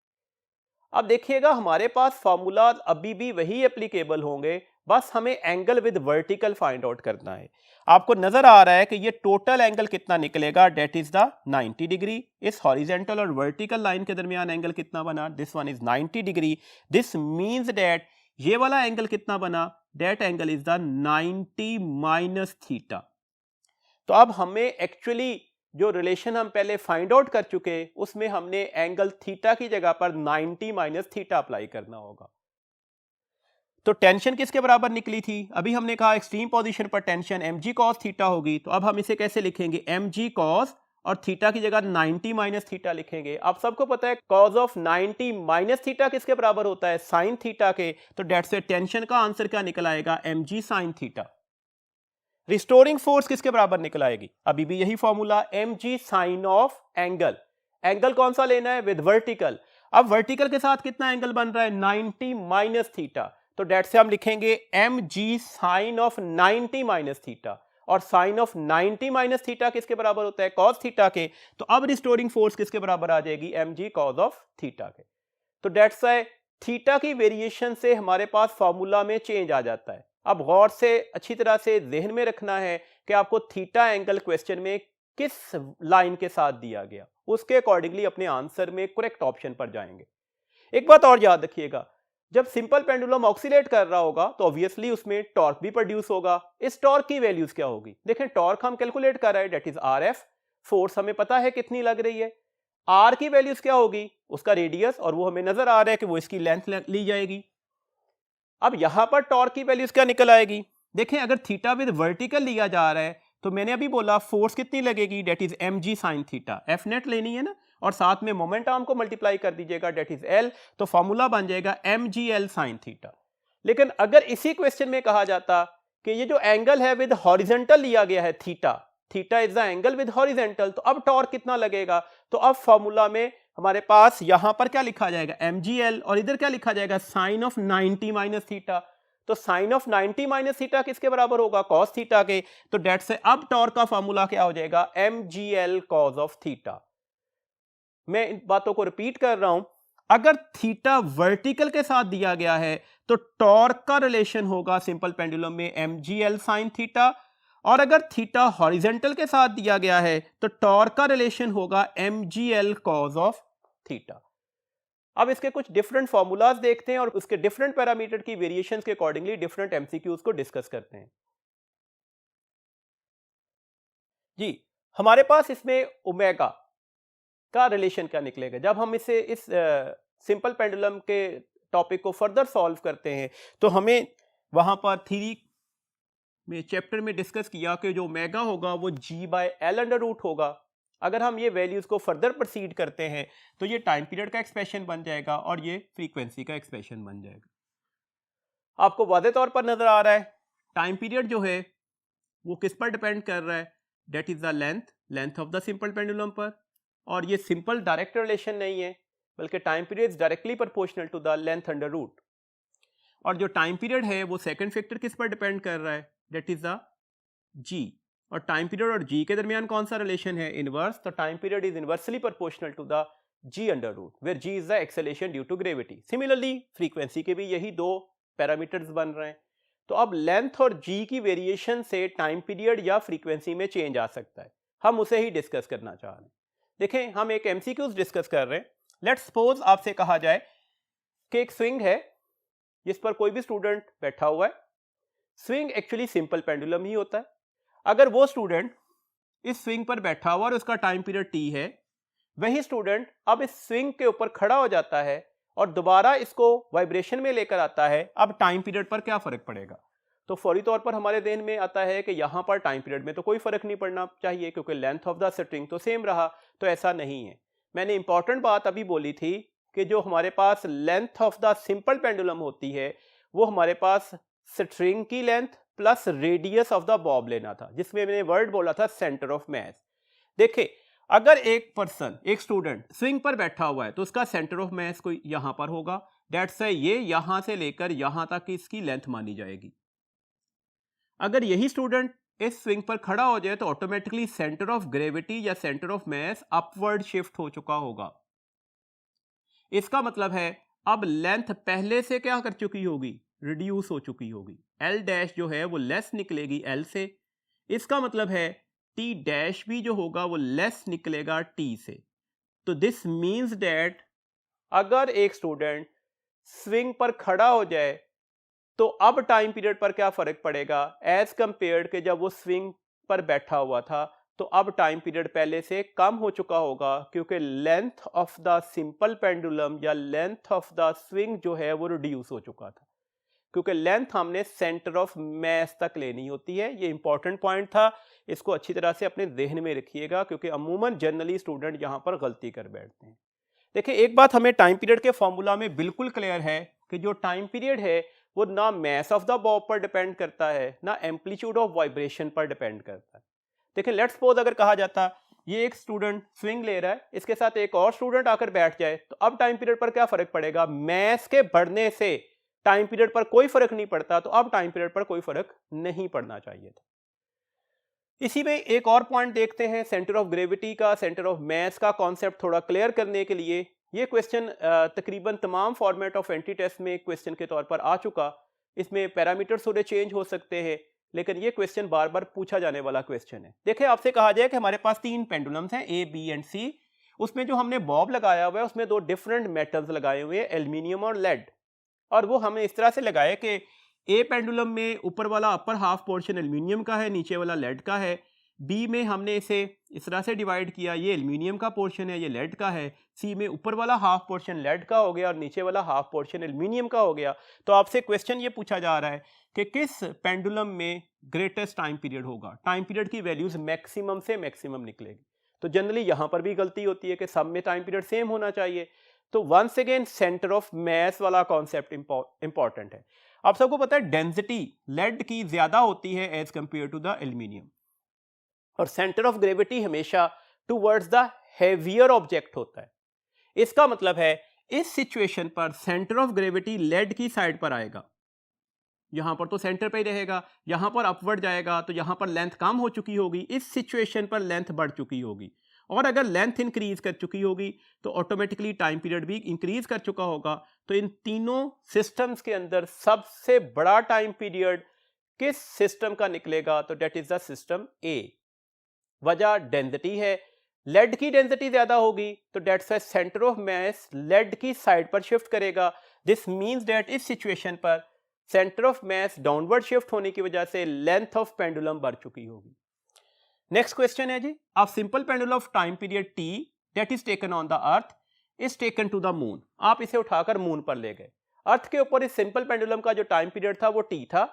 अब देखिएगा हमारे पास फॉर्मूला अभी भी वही एप्लीकेबल होंगे, बस हमें angle with vertical find out करना है। आपको नजर आ रहा है कि ये टोटल एंगल कितना निकलेगा, डेट इज द 90 डिग्री। इस हॉरिजॉन्टल और वर्टिकल लाइन के दरमियान एंगल कितना बना, this one is 90 degree. This means that ये वाला एंगल कितना बना, that angle is the 90 minus theta. तो अब हमें एक्चुअली जो रिलेशन हम पहले फाइंड आउट कर चुके उसमें हमने एंगल थीटा की जगह पर 90 माइनस थीटा अप्लाई करना होगा। तो टेंशन किसके बराबर निकली थी, अभी हमने कहा एक्सट्रीम पोजीशन पर टेंशन mg cos थीटा होगी। तो अब हम इसे कैसे लिखेंगे, mg cos और थीटा की जगह 90 माइनस थीटा लिखेंगे। आप सबको पता है cos ऑफ 90 माइनस थीटा किसके बराबर होता है, साइन थीटा के। तो डेट से टेंशन का आंसर क्या निकल आएगा, mg sine theta. Restoring force किसके बराबर निकल आएगी, अभी भी यही formula, mg sine of angle. Angle कौन सा लेना है, विद वर्टिकल। अब वर्टिकल के साथ कितना एंगल बन रहा है, 90 माइनस थीटा। तो डेट से हम लिखेंगे mg sine of 90 minus theta, और साइन ऑफ 90 माइनस थीटा किसके बराबर होता है, कॉस थीटा के। तो अब रिस्टोरिंग फोर्स किसके बराबर आ जाएगी, mg कॉस ऑफ थीटा के। तो डेट्स थीटा की वेरिएशन से हमारे पास फॉर्मूला में चेंज आ जाता है। अब गौर से अच्छी तरह से ध्यान में रखना है कि आपको थीटा एंगल क्वेश्चन में किस लाइन के साथ दिया गया, उसके अकॉर्डिंगली अपने आंसर में करेक्ट ऑप्शन पर जाएंगे। एक बात और याद रखिएगा, जब सिंपल पेंडुलम ऑक्सीलेट कर रहा होगा तो ऑब्वियसली उसमें टॉर्क भी प्रोड्यूस होगा। इस टॉर्क की वैल्यूज क्या होगी, देखें टॉर्क हम कैलकुलेट कर रहे हैं, डेट इज आरएफ। फोर्स हमें पता है कितनी लग रही है, आर की वैल्यूज क्या होगी, उसका रेडियस, और वो हमें नजर आ रहा है कि वो इसकी लेंथ ली जाएगी। अब यहां पर टॉर्क की वैल्यूज क्या निकल आएगी, देखें अगर थीटा विद वर्टिकल लिया जा रहा है तो मैंने अभी बोला फोर्स कितनी लगेगी, that is mg sine theta, F net लेनी है ना, और साथ में मोमेंट आर्म को मल्टीप्लाई कर दीजिएगा, डेट इज l। तो फॉर्मूला बन जाएगा mgl साइन थीटा। लेकिन अगर इसी क्वेश्चन में कहा जाता कि ये जो एंगल है विद हॉरिजॉन्टल लिया गया है theta, theta is the angle with horizontal, तो अब टॉर्क कितना लगेगा। तो अब फॉर्मूला में हमारे पास यहां पर क्या लिखा जाएगा, mgl, और इधर क्या लिखा जाएगा, साइन ऑफ 90 माइनस थीटा। तो साइन ऑफ 90 माइनस थीटा किसके बराबर होगा, कॉस थीटा के। तो डेट से अब टॉर्क का फॉर्मूला क्या हो जाएगा, mgl कॉस ऑफ थीटा। मैं इन बातों को रिपीट कर रहा हूं, अगर थीटा वर्टिकल के साथ दिया गया है तो टॉर्क का रिलेशन होगा सिंपल पेंडुलम में mgl साइन थीटा, और अगर थीटा हॉरिजॉन्टल के साथ दिया गया है तो टॉर्क का रिलेशन होगा mgl कॉस ऑफ थीटा। अब इसके कुछ डिफरेंट फॉर्मूलाज देखते हैं और उसके डिफरेंट पैरामीटर की वेरिएशंस के अकॉर्डिंगली डिफरेंट एमसीक्यूज को डिस्कस करते हैं। जी हमारे पास इसमें ओमेगा का रिलेशन क्या निकलेगा, जब हम इसे इस सिंपल पेंडुलम के टॉपिक को फर्दर सॉल्व करते हैं तो हमें वहां पर थ्योरी में चैप्टर में डिस्कस किया कि जो ओमेगा होगा वो g/l अंडर रूट होगा। अगर हम ये वैल्यूज को फर्दर प्रोसीड करते हैं तो ये टाइम पीरियड का एक्सप्रेशन बन जाएगा और ये फ्रीक्वेंसी का एक्सप्रेशन बन जाएगा। आपको वादे तौर पर नजर आ रहा है टाइम पीरियड जो है वो किस पर डिपेंड कर रहा है, that is the length of the simple pendulum पर। और ये सिंपल डायरेक्ट रिलेशन नहीं है बल्कि time period is directly proportional to the length under root. और जो टाइम पीरियड है वो सेकंड फैक्टर किस पर डिपेंड कर रहा है, डेट इज द g। और टाइम पीरियड और g के दरमियान कौन सा रिलेशन है, इनवर्स। तो time period is inversely proportional to the g under root, where g is the acceleration due to gravity. Similarly frequency के भी यही दो पैरामीटर्स बन रहे हैं। तो अब लेंथ और g की वेरिएशन से टाइम पीरियड या फ्रीक्वेंसी में चेंज आ सकता है, हम उसे ही डिस्कस करना चाह रहे हैं। देखें, हम एक एमसीक्यूज डिस्कस कर रहे हैं। लेट्स सपोज आपसे कहा जाए कि एक स्विंग है जिस पर कोई भी स्टूडेंट बैठा हुआ है। स्विंग एक्चुअली सिंपल पेंडुलम ही होता है। अगर वो स्टूडेंट इस स्विंग पर बैठा हुआ और उसका टाइम पीरियड t है, वही स्टूडेंट अब इस स्विंग के ऊपर खड़ा हो जाता है और दोबारा इसको वाइब्रेशन में लेकर आता है, अब टाइम पीरियड पर क्या फर्क पड़ेगा? तो फौरी तौर पर हमारे ध्यान में आता है कि यहां पर टाइम पीरियड में तो कोई फर्क नहीं पड़ना चाहिए क्योंकि लेंथ ऑफ द स्ट्रिंग तो सेम रहा। तो ऐसा नहीं है। मैंने इंपॉर्टेंट बात अभी बोली थी कि जो हमारे पास length of the simple pendulum होती है वो हमारे पास स्ट्रिंग की length plus radius of the bob लेना था, जिसमें मैंने वर्ड बोला था सेंटर ऑफ मास। देखिए, अगर एक पर्सन, एक स्टूडेंट स्विंग पर बैठा हुआ है तो उसका सेंटर ऑफ मास कोई यहां पर होगा। दैट्स ये यहां से लेकर यहां तक की इसकी लेंथ मानी जाएगी। अगर यही स्टूडेंट इस स्विंग पर खड़ा हो जाए तो ऑटोमेटिकली सेंटर ऑफ ग्रेविटी या centre of mass upward shift हो चुका होगा। इसका मतलब है अब लेंथ पहले से क्या कर चुकी होगी? रिड्यूस हो चुकी होगी। एल डैश जो है वो लेस निकलेगी एल से। इसका मतलब है टी डैश भी जो होगा वो लेस निकलेगा टी से। तो दिस मीन्स दैट अगर एक स्टूडेंट स्विंग पर खड़ा हो जाए तो अब टाइम पीरियड पर क्या फर्क पड़ेगा एज कंपेयर्ड के जब वो स्विंग पर बैठा हुआ था। तो अब टाइम पीरियड पहले से कम हो चुका होगा क्योंकि length of the simple pendulum या लेंथ ऑफ द स्विंग जो है वो रिड्यूस हो चुका था, क्योंकि लेंथ हमने सेंटर ऑफ मास तक लेनी होती है। ये इंपॉर्टेंट पॉइंट था, इसको अच्छी तरह से अपने जहन में रखिएगा क्योंकि अमूमन जनरली स्टूडेंट यहाँ पर गलती कर बैठते हैं। देखिए, एक बात हमें टाइम पीरियड के फॉर्मूला में बिल्कुल क्लियर है कि जो टाइम पीरियड है वो ना मास ऑफ द बॉब पर डिपेंड करता है ना एम्पलीट्यूड ऑफ वाइब्रेशन पर डिपेंड करता है। देखिए, लेट्स सपोज अगर कहा जाता ये एक स्टूडेंट स्विंग ले रहा है, इसके साथ एक और स्टूडेंट आकर बैठ जाए तो अब टाइम पीरियड पर क्या फर्क पड़ेगा? मास के बढ़ने से टाइम पीरियड पर कोई फर्क नहीं पड़ता, तो अब टाइम पीरियड पर कोई फर्क नहीं पड़ना चाहिए था। इसी में एक और पॉइंट देखते हैं, सेंटर ऑफ ग्रेविटी का, सेंटर ऑफ मास का कॉन्सेप्ट थोड़ा क्लियर करने के लिए। ये क्वेश्चन तकरीबन तमाम फॉर्मेट ऑफ एंटी टेस्ट में क्वेश्चन के तौर पर आ चुका। इसमें पैरामीटर्स थोड़े चेंज हो सकते हैं, लेकिन ये क्वेश्चन बार बार पूछा जाने वाला क्वेश्चन है। देखिए, आपसे कहा जाए कि हमारे पास 3 पेंडुलम्स हैं ए, बी एंड सी। उसमें जो हमने बॉब लगाया हुआ है उसमें 2 डिफरेंट मेटल्स लगाए हुए हैं, एल्यूमिनियम और लेड। और वो हमने इस तरह से लगाया कि ए पेंडुलम में ऊपर वाला अपर हाफ पोर्शन एल्यूमिनियम का है, नीचे वाला लेड का है। बी में हमने इसे इस तरह से डिवाइड किया, ये एल्यूमिनियम का पोर्शन है, ये लेड का है। सी में ऊपर वाला हाफ पोर्शन लेड का हो गया और नीचे वाला हाफ पोर्शन एल्यूमिनियम का हो गया। तो आपसे क्वेश्चन ये पूछा जा रहा है कि किस पेंडुलम में ग्रेटेस्ट टाइम पीरियड होगा? टाइम पीरियड की वैल्यूज मैक्सिमम से मैक्सिमम निकलेगी। तो जनरली यहां पर भी गलती होती है कि सब में टाइम पीरियड सेम होना चाहिए। तो once again centre of mass वाला कॉन्सेप्ट इंपॉर्टेंट है। आप सबको पता है डेंसिटी लेड की ज्यादा होती है as compare to the aluminium, और सेंटर ऑफ ग्रेविटी हमेशा टुवर्ड्स द हेवियर ऑब्जेक्ट होता है। इसका मतलब है इस सिचुएशन पर सेंटर ऑफ ग्रेविटी लेड की साइड पर आएगा। यहां पर तो सेंटर पे ही रहेगा, यहां पर अपवर्ड जाएगा तो यहां पर लेंथ कम हो चुकी होगी, इस सिचुएशन पर लेंथ बढ़ चुकी होगी। और अगर लेंथ इंक्रीज कर चुकी होगी तो ऑटोमेटिकली टाइम पीरियड भी इंक्रीज कर चुका होगा। तो इन तीनों सिस्टम्स के अंदर सबसे बड़ा टाइम पीरियड किस सिस्टम का निकलेगा? तो that is the system a. वजह डेंसिटी है, लेड की डेंसिटी ज्यादा होगी तो that's why centre of mass lead की साइड पर शिफ्ट करेगा। दिस मींस दैट इस सिचुएशन पर centre of mass downward shift होने की वजह से लेंथ ऑफ पेंडुलम बढ़ चुकी होगी। नेक्स्ट क्वेश्चन है जी, a simple pendulum of time period T that is taken on the earth is taken to the moon. आप इसे उठाकर मून पर ले गए। अर्थ के ऊपर इस सिंपल पेंडुलम का जो टाइम पीरियड था वो टी था।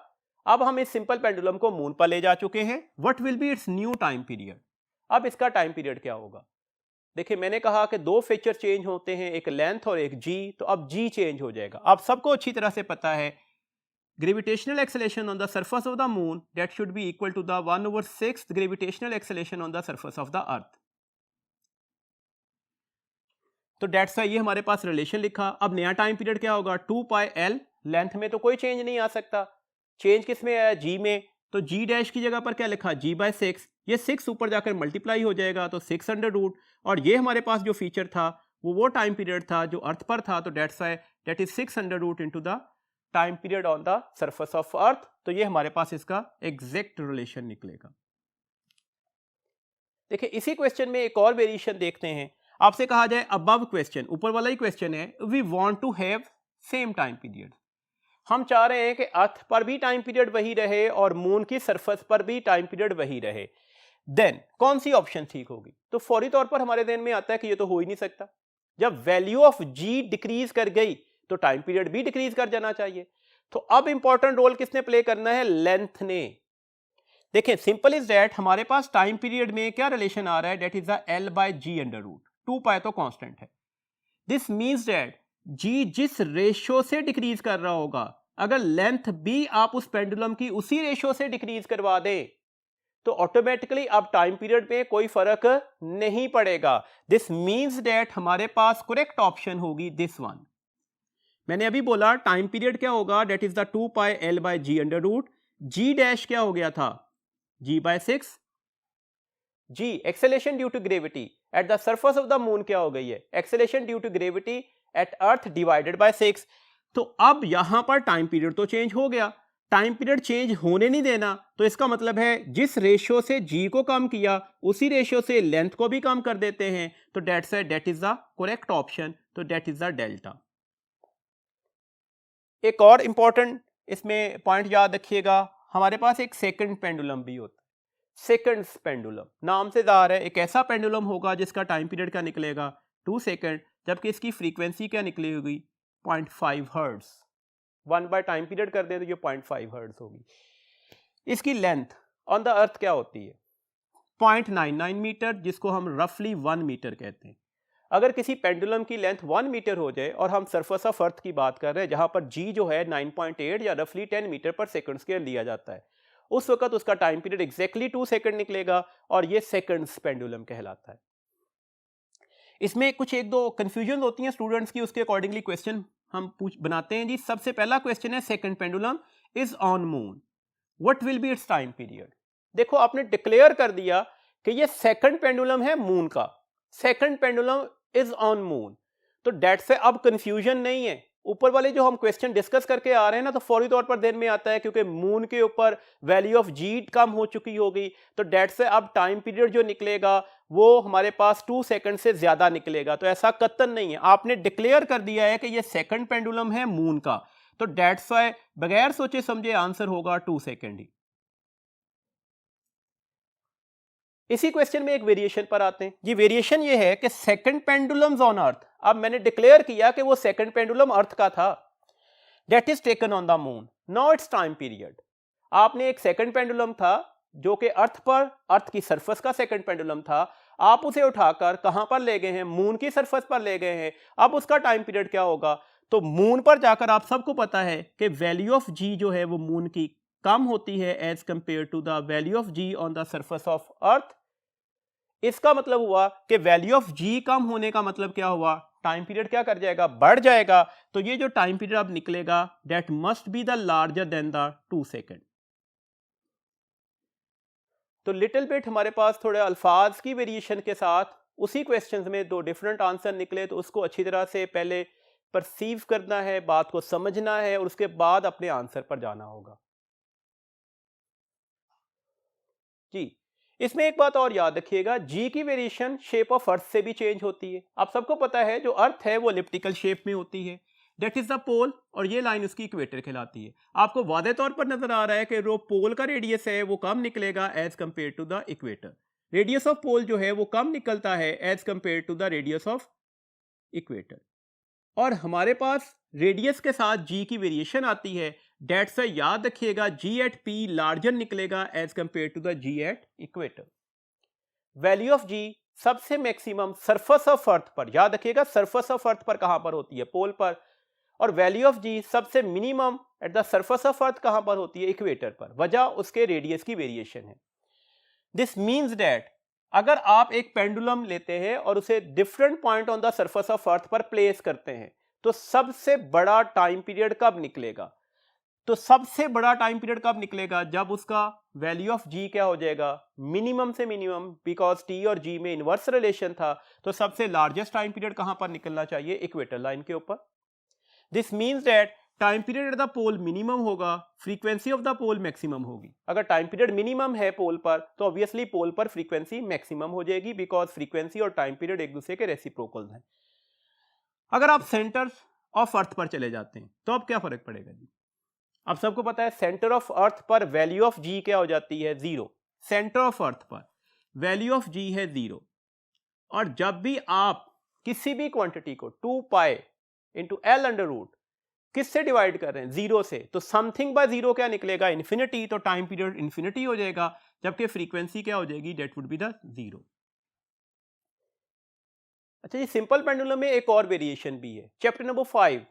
अब हम इस सिंपल पेंडुलम को मून पर ले जा चुके हैं। What will be it's new time period? अब इसका टाइम पीरियड क्या होगा? देखिए, मैंने कहा कि 2 फीचर चेंज होते हैं, एक लेंथ और एक जी। तो अब जी चेंज हो जाएगा। आप सबको अच्छी तरह से पता है gravitational acceleration on the surface of the moon that should be equal to the 1/6 gravitational acceleration on the surface of the earth. तो डेट्स वाई ये हमारे पास रिलेशन लिखा। अब नया टाइम पीरियड क्या होगा? 2 पाई एल। लेंथ में तो कोई चेंज नहीं आ सकता, चेंज किस में आया? जी में। तो जी डैश की जगह पर क्या लिखा? g/6। ये 6 ऊपर जाकर मल्टीप्लाई हो जाएगा तो 6 अंडर रूट, और ये हमारे पास जो फीचर था वो टाइम पीरियड था जो अर्थ पर था, तो that is 6 under root into the time period on the surface of earth. तो ये हमारे पास इसका एग्जैक्ट रिलेशन निकलेगा। देखिए इसी क्वेश्चन में एक और वेरिएशन देखते हैं। आपसे कहा जाए अबव क्वेश्चन, ऊपर वाला ही क्वेश्चन है, we want to have same time period. हम चाह रहे हैं कि अर्थ पर भी टाइम पीरियड वही रहे और मून की सरफेस पर भी टाइम पीरियड वही रहे। देन कौन सी ऑप्शन ठीक होगी? तो फौरी तौर पर हमारे ध्यान में आता है कि ये तो हो ही नहीं सकता। जब वैल्यू ऑफ जी डिक्रीज कर गई तो टाइम पीरियड भी डिक्रीज कर जाना चाहिए। तो अब इंपॉर्टेंट रोल किसने प्ले करना है? लेंथ ने। देखें सिंपल इज दैट, हमारे पास टाइम पीरियड में क्या रिलेशन आ रहा है? That is the L by ji under root, 2 pi तो कांस्टेंट है। दिस मींस दैट जी जिस रेशियो से डिक्रीज कर रहा होगा, अगर लेंथ भी आप उस पेंडुलम की उसी रेशियो से डिक्रीज करवा दें तो ऑटोमेटिकली अब टाइम पीरियड में कोई फर्क नहीं पड़ेगा। दिस मींस दैट हमारे पास करेक्ट ऑप्शन होगी दिस वन। मैंने अभी बोला टाइम पीरियड क्या होगा? That is the 2 pi l by ji under root. G dash क्या हो गया था? G by 6। G acceleration due to gravity at the surface of the moon क्या हो गई है? Acceleration due to gravity at earth divided by 6। तो अब यहां पर टाइम पीरियड तो चेंज हो गया, टाइम पीरियड चेंज होने नहीं देना। तो इसका मतलब है जिस रेशियो से जी को कम किया उसी रेशियो से लेंथ को भी कम कर देते हैं। तो that is the correct option. तो दैट इज द डेल्टा। एक और इंपॉर्टेंट इसमें पॉइंट याद रखिएगा, हमारे पास एक सेकंड पेंडुलम भी होता है। सेकंड पेंडुलम नाम से ज़ाहिर है एक ऐसा पेंडुलम होगा जिसका टाइम पीरियड क्या निकलेगा? 2 सेकंड, जबकि इसकी फ्रीक्वेंसी क्या निकली होगी? 0.5 हर्ट्ज। 1 बाय टाइम पीरियड कर दें तो ये 0.5 हर्ट्ज होगी। इसकी लेंथ ऑन द अर्थ क्या होती है? 0.99 मीटर, जिसको हम रफली 1 मीटर कहते हैं। अगर किसी पेंडुलम की लेंथ 1 मीटर हो जाए और हम सरफेस ऑफ अर्थ की बात कर रहे हैं जहां पर जी जो है 9.8 या रफली 10 मीटर पर सेकंड स्क्वायर लिया जाता है, उस वक्त उसका टाइम पीरियड एग्जैक्टली 2 सेकंड निकलेगा और ये सेकंड्स पेंडुलम कहलाता है। इसमें कुछ एक दो कंफ्यूजन होती हैं स्टूडेंट्स की, उसके अकॉर्डिंगली क्वेश्चन हम बनाते हैं जी। सबसे पहला क्वेश्चन है, second pendulum is on moon, what will be it's time period? देखो आपने डिक्लेयर कर दिया कि ये सेकंड पेंडुलम है मून का, second pendulum is on moon, तो डेट से अब कंफ्यूजन नहीं है। ऊपर वाले जो हम क्वेश्चन डिस्कस करके आ रहे हैं ना, तो फौरी तौर पर ध्यान में आता है क्योंकि मून के ऊपर वैल्यू ऑफ जी कम हो चुकी होगी, तो डेट से अब टाइम पीरियड जो निकलेगा वो हमारे पास 2 सेकंड से ज्यादा निकलेगा। तो ऐसा कतन नहीं है, आपने डिक्लेयर कर दिया है कि ये सेकंड पेंडुलम है मून का, तो डेट्स वाई बगैर सोचे समझे आंसर होगा 2 सेकंड ही। इसी क्वेश्चन में एक वेरिएशन पर आते हैं जी। वेरिएशन ये है कि सेकंड पेंडुलम्स ऑन अर्थ, अब मैंने डिक्लेयर किया कि वो सेकंड पेंडुलम अर्थ का था, that is taken on the moon, now it's time period. आपने एक सेकंड पेंडुलम था जो कि अर्थ पर, अर्थ की सरफेस का सेकंड पेंडुलम था, आप उसे उठाकर कहां पर ले गए हैं? मून की सरफेस पर ले गए हैं। अब उसका टाइम पीरियड क्या होगा? तो मून पर जाकर आप सबको पता है कि वैल्यू ऑफ जी जो है वो मून की कम होती है as compare to the value of G on the surface of earth. इसका मतलब हुआ कि वैल्यू ऑफ जी कम होने का मतलब क्या हुआ? टाइम पीरियड क्या कर जाएगा? बढ़ जाएगा। तो ये जो टाइम पीरियड अब निकलेगा that must be the larger than the 2 second. तो लिटिल बिट हमारे पास थोड़े अल्फाज की वेरिएशन के साथ उसी क्वेश्चंस में 2 डिफरेंट आंसर निकले, तो उसको अच्छी तरह से पहले परसीव करना है, बात को समझना है और उसके बाद अपने आंसर पर जाना होगा जी। इसमें एक बात और याद रखिएगा, जी की वेरिएशन शेप ऑफ अर्थ से भी चेंज होती है। आप सबको पता है जो अर्थ है वो एलिप्टिकल शेप में होती है, दैट इज द पोल, और ये लाइन उसकी इक्वेटर कहलाती है। आपको वादे तौर पर नजर आ रहा है कि जो पोल का रेडियस है वो कम निकलेगा as compare to the equator. Radius of pole जो है वो कम निकलता है as compare to the radius of equator. और हमारे पास रेडियस के साथ जी की वेरिएशन आती है, डेट से याद रखिएगा जी एट पी लार्जर निकलेगा as compare to the g at equator. Value of g सबसे मैक्सिमम सरफेस ऑफ अर्थ पर, याद रखिएगा सरफेस ऑफ अर्थ पर कहां पर होती है? पोल पर। और वैल्यू ऑफ जी सबसे minimum eight the surface of अर्थ कहां पर होती है? इक्वेटर पर। वजह उसके रेडियस की वेरिएशन है। दिस मीन्स दैट अगर आप एक पेंडुलम लेते हैं और उसे different point on the surface of अर्थ पर प्लेस करते हैं, तो सबसे बड़ा टाइम पीरियड कब निकलेगा? तो सबसे बड़ा टाइम पीरियड कब निकलेगा? जब उसका वैल्यू ऑफ जी क्या हो जाएगा, मिनिमम से मिनिमम, बिकॉज टी और जी में इनवर्स रिलेशन था, तो सबसे लार्जेस्ट टाइम पीरियड कहां पर निकलना चाहिए, इक्वेटर लाइन के ऊपर। This means that time period at the pole minimum होगा, frequency of the pole maximum होगी। अगर टाइम पीरियड मिनिमम है पोल पर, तो ऑब्वियसली पोल पर फ्रीक्वेंसी मैक्सिमम हो जाएगी, बिकॉज फ्रीक्वेंसी और टाइम पीरियड एक दूसरे के रेसिप्रोकल हैं। अगर आप सेंटर ऑफ अर्थ पर चले जाते हैं तो अब क्या फर्क पड़ेगा जी, अब सबको पता है सेंटर ऑफ अर्थ पर वैल्यू ऑफ जी क्या हो जाती है, जीरो। सेंटर ऑफ अर्थ पर वैल्यू ऑफ जी है जीरो, और जब भी आप किसी भी क्वांटिटी को 2 pi into L under root किससे डिवाइड कर रहे हैं, जीरो से, तो समथिंग बाय जीरो क्या निकलेगा, इन्फिनिटी, तो टाइम पीरियड इन्फिनिटी हो जाएगा, जबकि फ्रीक्वेंसी क्या हो जाएगी, that would be the zero. अच्छा ये सिंपल पेंडुलम में एक और वेरिएशन भी है। चैप्टर नंबर 5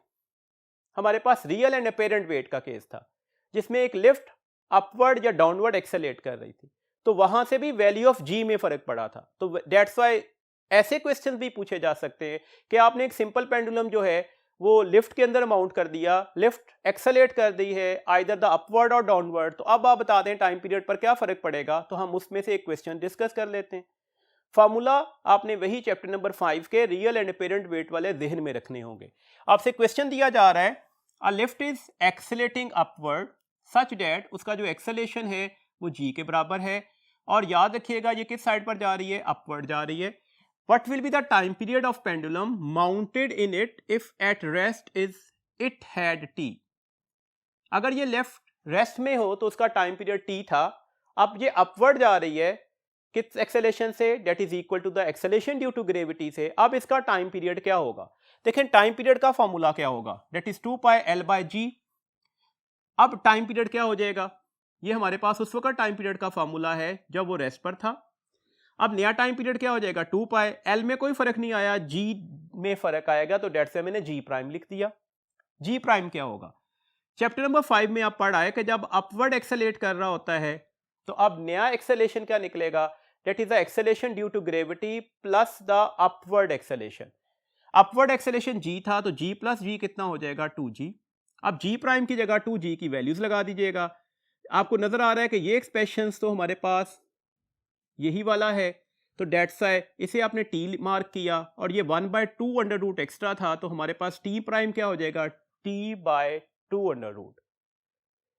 हमारे पास रियल एंड अपेरेंट वेट का केस था, जिसमें एक लिफ्ट अपवर्ड या डाउनवर्ड एक्सेलेरेट कर रही थी, तो वहां से भी वैल्यू ऑफ जी में फर्क पड़ा था। तो दैट्स व्हाई ऐसे क्वेश्चन भी पूछे जा सकते हैं कि आपने एक सिंपल पेंडुलम जो है वो लिफ्ट के अंदर माउंट कर दिया, लिफ्ट एक्सेलेरेट कर दी है आइदर द अपवर्ड और डाउनवर्ड, तो अब आप बता दें टाइम पीरियड पर क्या फर्क पड़ेगा, तो हम उसमें से एक क्वेश्चन डिस्कस कर लेते हैं। फार्मूला आपने वही चैप्टर नंबर 5 के रियल एंड अपेरेंट वेट वाले ध्यान में रखने होंगे। आपसे क्वेश्चन दिया जा रहा है, a lift is accelerating upward such that, उसका जो एक्सेलेरेशन है वो जी के बराबर है, और याद रखिएगा ये किस साइड पर जा रही है, अपवर्ड जा रही है। What will be the time period of pendulum mounted in it if at rest is it had T. अगर ये लेफ्ट रेस्ट में हो तो उसका टाइम पीरियड टी था, अब ये अपवर्ड जा रही है किस एक्सेलेरेशन से, that is equal to the acceleration due to gravity से, अब इसका टाइम पीरियड क्या होगा, देखें टाइम पीरियड का फॉर्मूला क्या होगा, that is 2 pi l by g. अब टाइम पीरियड क्या हो जाएगा, ये हमारे पास उस वक्त टाइम पीरियड का फॉर्मूला है जब वो रेस्ट पर था। अब नया टाइम पीरियड क्या हो जाएगा, 2 पाई, एल में कोई फर्क नहीं आया, जी में फर्क आएगा, तो डेट से मैंने जी प्राइम लिख दिया। जी प्राइम क्या होगा, चैप्टर नंबर 5 में आप पढ़ा है कि जब अपवर्ड एक्सेलेरेट कर रहा होता है तो अब नया एक्सेलेरेशन क्या निकलेगा, that is the acceleration due to gravity plus the upward acceleration. Upward acceleration g था, तो जी प्लस जी कितना हो जाएगा, 2g। अब जी प्राइम की जगह 2g की वैल्यूज लगा दीजिएगा। आपको नजर आ रहा है कि ये एक्सप्रेशंस तो हमारे पास यही वाला है, तो डेट्स है, इसे आपने टी मार्क किया, और ये 1/2 अंडर रूट एक्स्ट्रा था, तो हमारे पास टी प्राइम क्या हो जाएगा, t/2 अंडर रूट।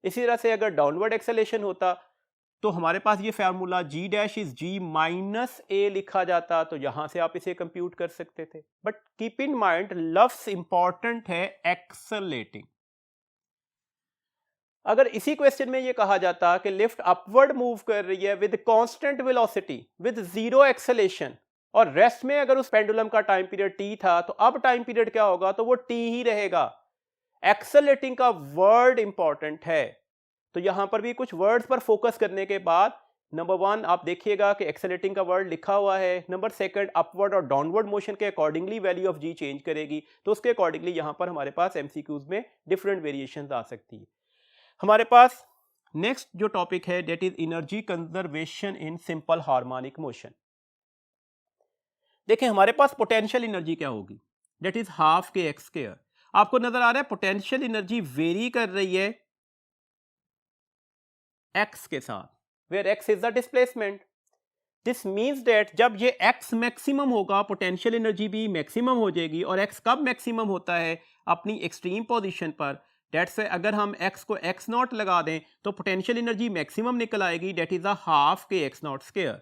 इसी तरह से अगर डाउनवर्ड एक्सेलेरेशन होता तो हमारे पास ये formula g dash is g minus a लिखा जाता, तो यहां से आप इसे कंप्यूट कर सकते थे। बट कीप इन माइंड लफ्ज इंपॉर्टेंट है एक्सेलेरेटिंग। अगर इसी क्वेश्चन में ये कहा जाता कि लिफ्ट अपवर्ड मूव कर रही है with constant velocity with zero acceleration, और रेस्ट में अगर उस पेंडुलम का टाइम पीरियड t था, तो अब टाइम पीरियड क्या होगा, तो वो t ही रहेगा। एक्सेलेरेटिंग का वर्ड इंपॉर्टेंट है, तो यहां पर भी कुछ वर्ड्स पर फोकस करने के बाद नंबर 1 आप देखिएगा कि एक्सेलेरेटिंग का वर्ड लिखा हुआ है, नंबर 2 अपवर्ड और डाउनवर्ड मोशन के accordingly value of G change करेगी, तो उसके अकॉर्डिंगली यहां पर हमारे पास एमसीक्यूज में डिफरेंट वेरिएशंस आ सकती है। हमारे पास नेक्स्ट जो टॉपिक है that is energy conservation in simple harmonic motion. देखें हमारे पास पोटेंशियल एनर्जी क्या होगी, that is half K X square. आपको नजर आ रहा है पोटेंशियल एनर्जी वेरी कर रही है x के साथ, where x is the displacement. This means that जब ये x मैक्सिमम होगा पोटेंशियल एनर्जी भी मैक्सिमम हो जाएगी, और x कब मैक्सिमम होता है, अपनी एक्सट्रीम पोजीशन पर। डेट्स अगर हम x को x नॉट लगा दें तो पोटेंशियल एनर्जी मैक्सिमम निकल आएगी, डेट इज हाफ के x नॉट स्क्वायर।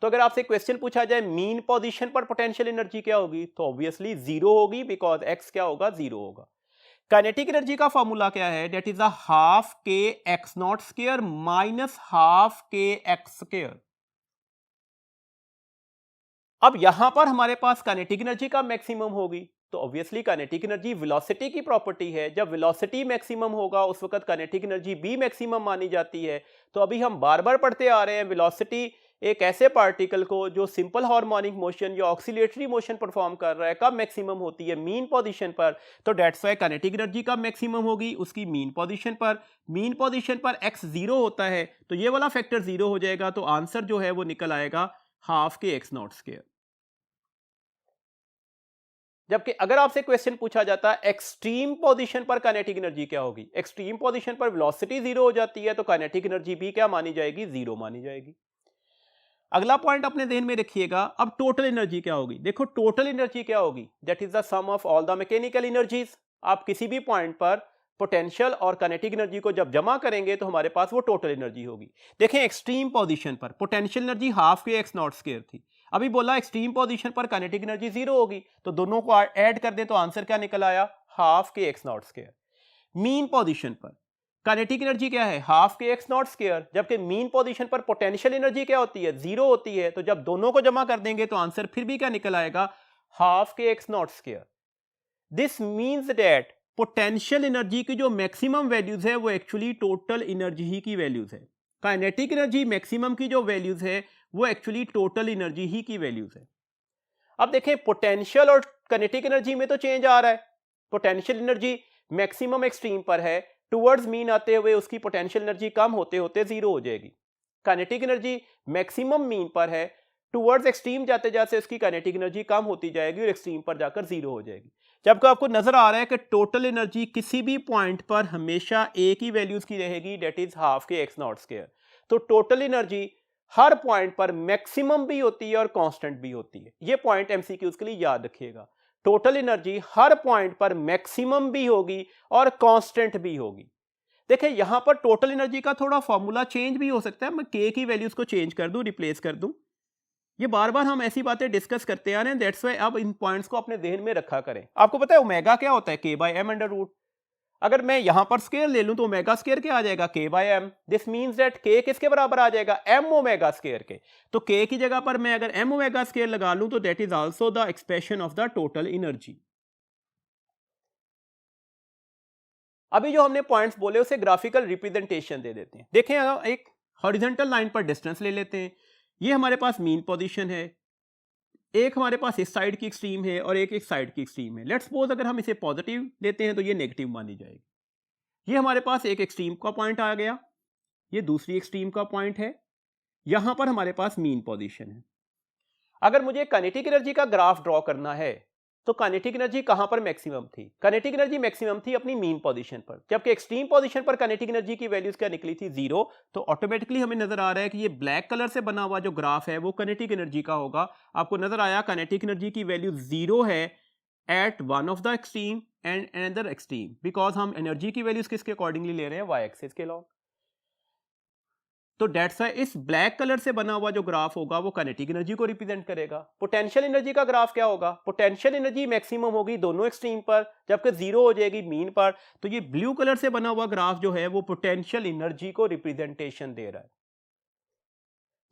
तो अगर आपसे क्वेश्चन पूछा जाए मीन पोजीशन पर पोटेंशियल एनर्जी क्या होगी, तो ऑब्वियसली जीरो होगी, बिकॉज x क्या होगा, जीरो होगा। काइनेटिक एनर्जी का फॉर्मूला क्या है, that is half K x not square minus half K X square. अब यहां पर हमारे पास काइनेटिक एनर्जी का मैक्सिमम होगी, तो ऑब्वियसली काइनेटिक एनर्जी वेलोसिटी की प्रॉपर्टी है, जब वेलोसिटी मैक्सिमम होगा उस वक्त काइनेटिक एनर्जी भी मैक्सिमम मानी जाती है। तो अभी हम बार बार पढ़ते आ रहे हैं वेलोसिटी एक ऐसे पार्टिकल को जो सिंपल हार्मोनिक मोशन या ऑक्सीलेटरी मोशन परफॉर्म कर रहा है कब मैक्सिमम होती है, मीन पोजीशन पर। तो डेट्स व्हाई काइनेटिक एनर्जी कब मैक्सिमम होगी, उसकी मीन पोजीशन पर। मीन पोजीशन पर x जीरो होता है, तो ये वाला फैक्टर जीरो हो जाएगा, तो आंसर जो है वो निकल आएगा half K x not square. जबकि अगर आपसे क्वेश्चन पूछा जाता है एक्सट्रीम पोजीशन पर काइनेटिक एनर्जी क्या होगी, एक्सट्रीम पोजीशन पर वेलोसिटी जीरो हो जाती है तो काइनेटिक एनर्जी भी क्या मानी जाएगी, जीरो मानी जाएगी। अगला पॉइंट अपने ध्यान में रखिएगा, अब टोटल एनर्जी क्या होगी। देखो टोटल एनर्जी क्या होगी, that is the sum of all the mechanical energies. आप किसी भी पॉइंट पर पोटेंशियल और काइनेटिक एनर्जी को जब जमा करेंगे तो हमारे पास वो टोटल एनर्जी होगी। देखें एक्सट्रीम पोजीशन पर potential energy half K x not square थी, अभी बोला एक्सट्रीम पोजीशन पर काइनेटिक एनर्जी जीरो होगी, तो दोनों को ऐड कर दें तो आंसर क्या निकल आया, half K x not square. Mean position पर काइनेटिक एनर्जी क्या है, half K x not square, जबकि मीन पोजीशन पर पोटेंशियल एनर्जी क्या होती है, जीरो होती है, तो जब दोनों को जमा कर देंगे तो आंसर फिर भी क्या निकल आएगा, half K x not square. This means that potential energy की जो मैक्सिमम वैल्यूज है वो एक्चुअली टोटल एनर्जी ही की वैल्यूज है। काइनेटिक एनर्जी मैक्सिमम की जो वैल्यूज है वो एक्चुअली टोटल एनर्जी ही की वैल्यूज है। अब देखें पोटेंशियल और काइनेटिक एनर्जी में तो चेंज आ रहा है। पोटेंशियल एनर्जी मैक्सिमम एक्सट्रीम पर है, टुवर्ड्स मीन आते हुए उसकी पोटेंशियल एनर्जी कम होते होते जीरो हो जाएगी। काइनेटिक एनर्जी मैक्सिमम मीन पर है, टुवर्ड्स एक्सट्रीम जाते जाते उसकी काइनेटिक एनर्जी कम होती जाएगी और एक्सट्रीम पर जाकर जीरो हो जाएगी। जबकि आपको नजर आ रहा है कि टोटल एनर्जी किसी भी पॉइंट पर हमेशा एक ही वैल्यूज की रहेगी, that is half K x not square. तो टोटल एनर्जी हर पॉइंट पर मैक्सिमम भी होती है और कांस्टेंट भी होती है। ये पॉइंट एमसीक्यूज के लिए याद रखिएगा, टोटल एनर्जी हर पॉइंट पर मैक्सिमम भी होगी और कांस्टेंट भी होगी। देखिए यहां पर टोटल एनर्जी का थोड़ा फॉर्मूला चेंज भी हो सकता है, मैं के की वैल्यूज को चेंज कर दूं, रिप्लेस कर दूं। ये बार बार हम ऐसी बातें डिस्कस करते आ रहे हैं, दैट्स व्हाई अब इन पॉइंट्स को अपने ध्यान में रखा करें। आपको पता है ओमेगा क्या होता है, के बाय एम अंडर रूट। अगर मैं यहां पर स्क्वायर ले लूं तो ओमेगा स्क्वायर क्या आ जाएगा, K by M. This means that K किसके बराबर आ जाएगा, एम ओमेगा स्क्वायर के। तो के की जगह पर मैं अगर एम ओमेगा स्क्वायर लगा लूं तो that is also the expression of the total energy. अभी जो हमने पॉइंट्स बोले उसे ग्राफिकल रिप्रेजेंटेशन दे देते हैं। देखें एक हॉरिजॉन्टल लाइन पर डिस्टेंस ले लेते हैं, ये हमारे पास मीन पोजीशन है, एक हमारे पास इस साइड की एक्सट्रीम है और एक साइड की एक्सट्रीम है। लेट्स सपोज अगर हम इसे पॉजिटिव लेते हैं तो ये नेगेटिव मानी जाएगी। ये हमारे पास एक एक्सट्रीम का पॉइंट आ गया, ये दूसरी एक्सट्रीम का पॉइंट है, यहां पर हमारे पास मीन पोजीशन है। अगर मुझे काइनेटिक एनर्जी का ग्राफ ड्रॉ करना है तो काइनेटिक एनर्जी कहां पर मैक्सिमम थी, काइनेटिक एनर्जी मैक्सिमम थी अपनी मीन पोजीशन पर, जबकि एक्सट्रीम पोजीशन पर काइनेटिक एनर्जी की वैल्यूज क्या निकली थी, जीरो। तो ऑटोमेटिकली हमें नजर आ रहा है कि ये ब्लैक कलर से बना हुआ जो ग्राफ है वो काइनेटिक एनर्जी का होगा। आपको नजर आया काइनेटिक एनर्जी की वैल्यू जीरो है at one of the extreme end another extreme, because हम एनर्जी की वैल्यूज किसके अकॉर्डिंगली ले रहे हैं, वाई एक्सिस के लॉन्ग। तो डेट्स व्हाई इस ब्लैक कलर से बना हुआ जो ग्राफ होगा वो काइनेटिक एनर्जी को रिप्रेजेंट करेगा। पोटेंशियल एनर्जी का ग्राफ क्या होगा, पोटेंशियल एनर्जी मैक्सिमम होगी दोनों एक्सट्रीम पर, जबकि जीरो हो जाएगी मीन पर। तो ये ब्लू कलर से बना हुआ ग्राफ जो है वो पोटेंशियल एनर्जी को रिप्रेजेंटेशन दे रहा है।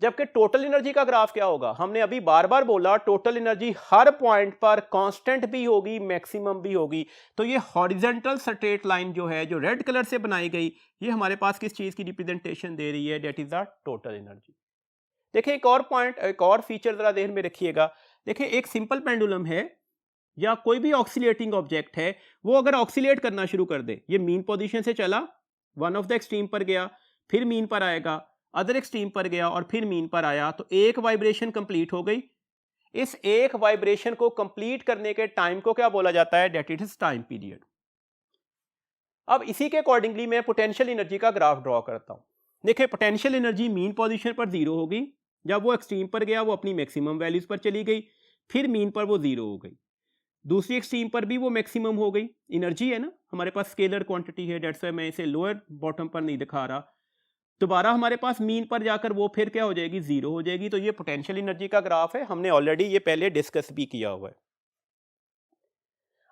जबकि टोटल एनर्जी का ग्राफ क्या होगा, हमने अभी बार बार बोला टोटल एनर्जी हर पॉइंट पर कांस्टेंट भी होगी मैक्सिमम भी होगी। तो ये हॉरिजॉन्टल स्ट्रेट लाइन जो है जो रेड कलर से बनाई गई, ये हमारे पास किस चीज की रिप्रेजेंटेशन दे रही है, that is the total energy. देखिए एक और पॉइंट, एक और फीचर जरा ध्यान में रखिएगा। देखिए एक सिंपल पेंडुलम है या कोई भी ऑक्सीलेटिंग ऑब्जेक्ट है, वो अगर ऑक्सीलेट करना शुरू कर दे, ये मीन पोजीशन से चला, वन ऑफ द एक्सट्रीम पर गया, फिर मीन पर आएगा, अदर एक्सट्रीम पर गया और फिर मीन पर आया, तो एक वाइब्रेशन कंप्लीट हो गई। इस एक वाइब्रेशन को कंप्लीट करने के टाइम को क्या बोला जाता है, दैट इज टाइम पीरियड। अब इसी के अकॉर्डिंगली मैं पोटेंशियल एनर्जी का ग्राफ ड्रॉ करता हूं। देखिए पोटेंशियल एनर्जी मीन पोजीशन पर जीरो हो गई, जब वो एक्सट्रीम पर गया वो अपनी मैक्सिमम वैल्यूज पर चली गई, फिर मीन पर वो जीरो हो गई, दूसरी एक्सट्रीम पर भी वो मैक्सिमम हो गई। एनर्जी है ना, हमारे पास स्केलर क्वांटिटी है, डेट्स व्हाई मैं इसे लोअर बॉटम पर नहीं दिखा रहा। दोबारा हमारे पास मीन पर जाकर वो फिर क्या हो जाएगी, जीरो हो जाएगी। तो ये पोटेंशियल एनर्जी का ग्राफ है, हमने ऑलरेडी ये पहले डिस्कस भी किया हुआ है।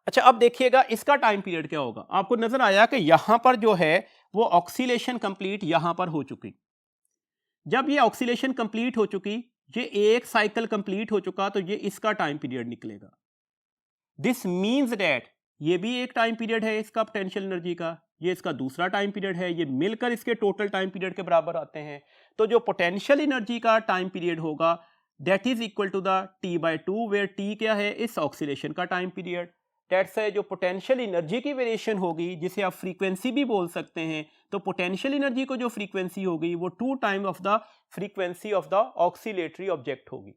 अच्छा अब देखिएगा इसका टाइम पीरियड क्या होगा। आपको नजर आया कि यहां पर जो है वो ऑक्सीलेशन कंप्लीट यहां पर हो चुकी। जब ये ऑक्सीलेशन कंप्लीट हो चुकी, ये एक साइकिल कंप्लीट हो चुका, तो ये इसका टाइम पीरियड निकलेगा। दिस मीन्स दैट ये भी एक टाइम पीरियड है इसका पोटेंशियल एनर्जी का, ये इसका दूसरा टाइम पीरियड है, ये मिलकर इसके टोटल टाइम पीरियड के बराबर आते हैं। तो जो पोटेंशियल एनर्जी का टाइम पीरियड होगा that is equal to the t/2, where t क्या है, इस ऑक्सीलेशन का टाइम पीरियड। दैट्स है जो पोटेंशियल एनर्जी की वेरिएशन होगी, जिसे आप फ्रीक्वेंसी भी बोल सकते हैं, तो पोटेंशियल एनर्जी को जो फ्रीक्वेंसी होगी वो 2 time of the frequency of the oscillatory object होगी।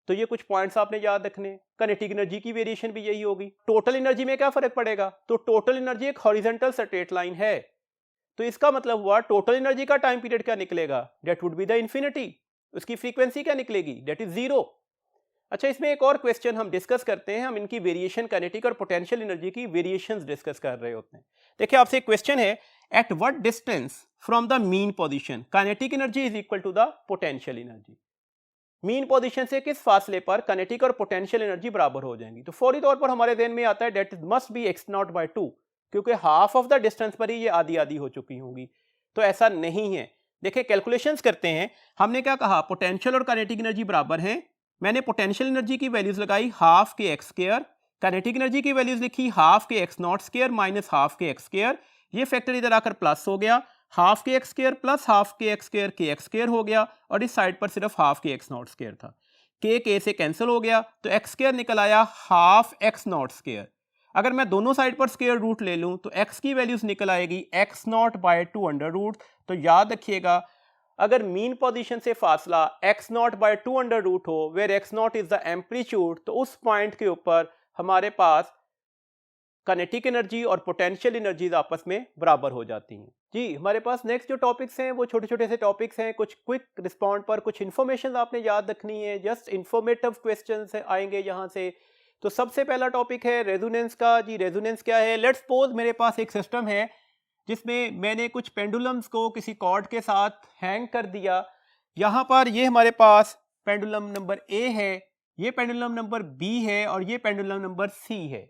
तो ये कुछ पॉइंट्स आपने याद रखने। काइनेटिक एनर्जी की वेरिएशन भी यही होगी। टोटल एनर्जी में क्या फर्क पड़ेगा, तो टोटल एनर्जी एक हॉरिजॉन्टल स्ट्रेट लाइन है, तो इसका मतलब हुआ टोटल एनर्जी का टाइम पीरियड क्या निकलेगा, that would be the infinity. उसकी फ्रीक्वेंसी क्या निकलेगी, दैट इज 0। अच्छा, इसमें एक और क्वेश्चन हम डिस्कस करते हैं, हम इनकी वेरिएशन काइनेटिक और पोटेंशियल एनर्जी की वेरिएशंस डिस्कस कर रहे होते हैं। देखिए आपसे एक क्वेश्चन है, at what distance from the mean position kinetic energy is equal to the potential energy. Mean position से किस फासले पर काइनेटिक और पोटेंशियल एनर्जी बराबर हो जाएंगी, तो फौरी तौर पर हमारे ध्यान में आता है दैट मस्ट बी x0/2, क्योंकि हाफ ऑफ द डिस्टेंस पर ही ये आधी आधी हो चुकी होंगी। तो ऐसा नहीं है। देखिए कैलकुलेशंस करते हैं, हमने क्या कहा, पोटेंशियल और काइनेटिक एनर्जी बराबर हैं। मैंने पोटेंशियल एनर्जी की वैल्यूज लगाई half K X square, kinetic energy की वैल्यूज लिखी half K x not square minus half K X square. ये फैक्टर इधर आकर प्लस हो गया, half K X square plus half K X square हो गया, और इस साइड पर सिर्फ half K x not square था। के से कैंसिल हो गया, तो एक्स स्क्वायर निकल आया हाफ एक्स नॉट स्क्वायर। अगर मैं दोनों साइड पर स्क्वायर रूट ले लूं तो x की वैल्यूज निकल आएगी x0/2 अंडर रूट। तो याद रखिएगा, अगर मीन पोजीशन से फासला x0/2 अंडर रूट हो, where x0 is the amplitude, तो उस पॉइंट के ऊपर हमारे पास काइनेटिक एनर्जी और पोटेंशियल एनर्जीज आपस में बराबर हो जाती हैं। जी, हमारे पास नेक्स्ट जो टॉपिक्स हैं वो छोटे छोटे से टॉपिक्स हैं, कुछ क्विक रिस्पॉन्ड पर कुछ इन्फॉर्मेशन आपने याद रखनी है, जस्ट इन्फॉर्मेटिव क्वेश्चंस आएंगे यहाँ से। तो सबसे पहला टॉपिक है रेजोनेंस का। जी, रेजोनेंस क्या है, लेट्स सपोज मेरे पास एक सिस्टम है जिसमें मैंने कुछ पेंडुलम्स को किसी कॉर्ड के साथ हैंग कर दिया। यहाँ पर ये हमारे पास पेंडुलम नंबर ए है, ये पेंडुलम नंबर बी है और ये पेंडुलम नंबर सी है।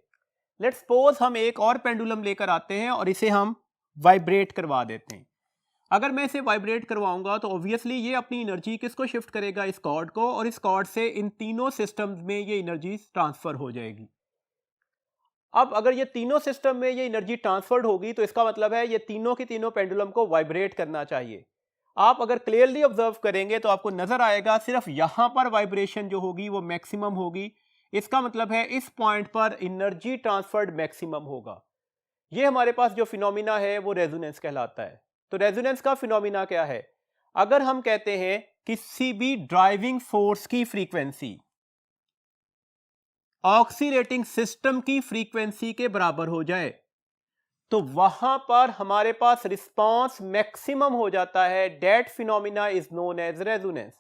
लेट्स सपोज हम एक और पेंडुलम लेकर आते हैं और इसे हम वाइब्रेट करवा देते हैं। अगर मैं इसे वाइब्रेट करवाऊंगा तो ऑब्वियसली ये अपनी एनर्जी किसको शिफ्ट करेगा, इस कॉर्ड को, और इस कॉर्ड से इन तीनों सिस्टम्स में ये एनर्जी ट्रांसफर हो जाएगी। अब अगर ये तीनों सिस्टम में ये एनर्जी ट्रांसफर्ड होगी तो इसका मतलब है ये तीनों की तीनों पेंडुलम को वाइब्रेट करना चाहिए। आप अगर क्लियरली ऑब्जर्व करेंगे तो आपको नजर आएगा सिर्फ यहां पर वाइब्रेशन जो होगी वो मैक्सिमम होगी। इसका मतलब है इस पॉइंट पर एनर्जी ट्रांसफर्ड मैक्सिमम होगा। ये हमारे पास जो फिनोमिना है वो रेजोनेंस कहलाता है। तो रेजोनेंस का फिनोमिना क्या है, अगर हम कहते हैं किसी भी ड्राइविंग फोर्स की फ्रीक्वेंसी ऑक्सीलेटिंग सिस्टम की फ्रीक्वेंसी के बराबर हो जाए तो वहां पर हमारे पास रिस्पांस मैक्सिमम हो जाता है। That phenomena is known as resonance.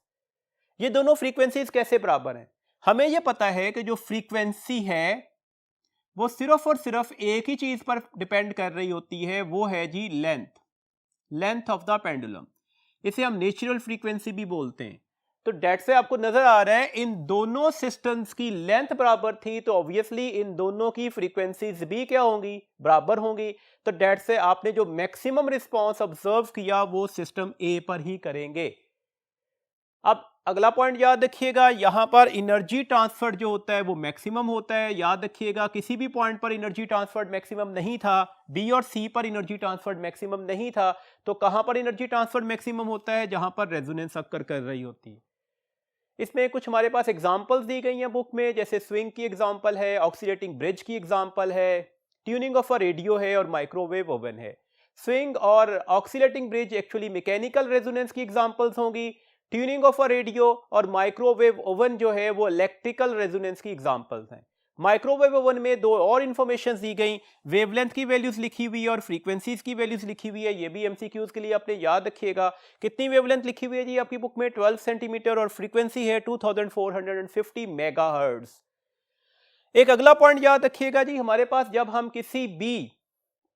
ये दोनों फ्रीक्वेंसीज कैसे बराबर हैं, हमें यह पता है कि जो फ्रीक्वेंसी है वो सिर्फ और सिर्फ एक ही चीज पर डिपेंड कर रही होती है, वो है जी लेंथ ऑफ द पेंडुलम। इसे हम नेचुरल फ्रीक्वेंसी भी बोलते हैं। तो डेट से आपको नजर आ रहा है इन दोनों सिस्टम्स की लेंथ बराबर थी, तो ऑब्वियसली इन दोनों की फ्रीक्वेंसीज भी क्या होंगी, बराबर होंगी। तो डेट से आपने जो मैक्सिमम रिस्पांस ऑब्जर्व किया वो सिस्टम ए पर ही करेंगे। अब अगला पॉइंट याद रखिएगा, यहां पर एनर्जी ट्रांसफर जो होता है वो मैक्सिमम होता है। याद रखिएगा किसी भी पॉइंट पर एनर्जी ट्रांसफर मैक्सिमम नहीं था, बी और सी पर एनर्जी ट्रांसफर मैक्सिमम नहीं था, तो कहां पर एनर्जी ट्रांसफर मैक्सिमम होता है, जहां पर रेजोनेंस अक्कर कर रही होती है। इसमें कुछ हमारे पास एग्जांपल्स दी गई हैं बुक में, जैसे स्विंग की एग्जांपल है, ऑक्सीलेटिंग ब्रिज की एग्जांपल है, ट्यूनिंग ऑफ अ रेडियो है और माइक्रोवेव ओवन है। स्विंग और oscillating bridge actually mechanical resonance की एग्जांपल्स होंगी, ट्यूनिंग ऑफ अ रेडियो और माइक्रोवेव ओवन जो है वो इलेक्ट्रिकल रेजोनेंस की एग्जांपल्स हैं। माइक्रोवेव ओवन में दो और इंफॉर्मेशन दी गई, वेवलेंथ की वैल्यूज लिखी हुई है और फ्रीक्वेंसीज की वैल्यूज लिखी हुई है। ये भी एमसीक्यूज के लिए आपने याद रखिएगा। कितनी वेवलेंथ लिखी हुई है जी आपकी बुक में, 12 सेंटीमीटर, और फ्रीक्वेंसी है 2450 मेगाहर्ट्ज। एक अगला पॉइंट याद रखिएगा जी, हमारे पास जब हम किसी भी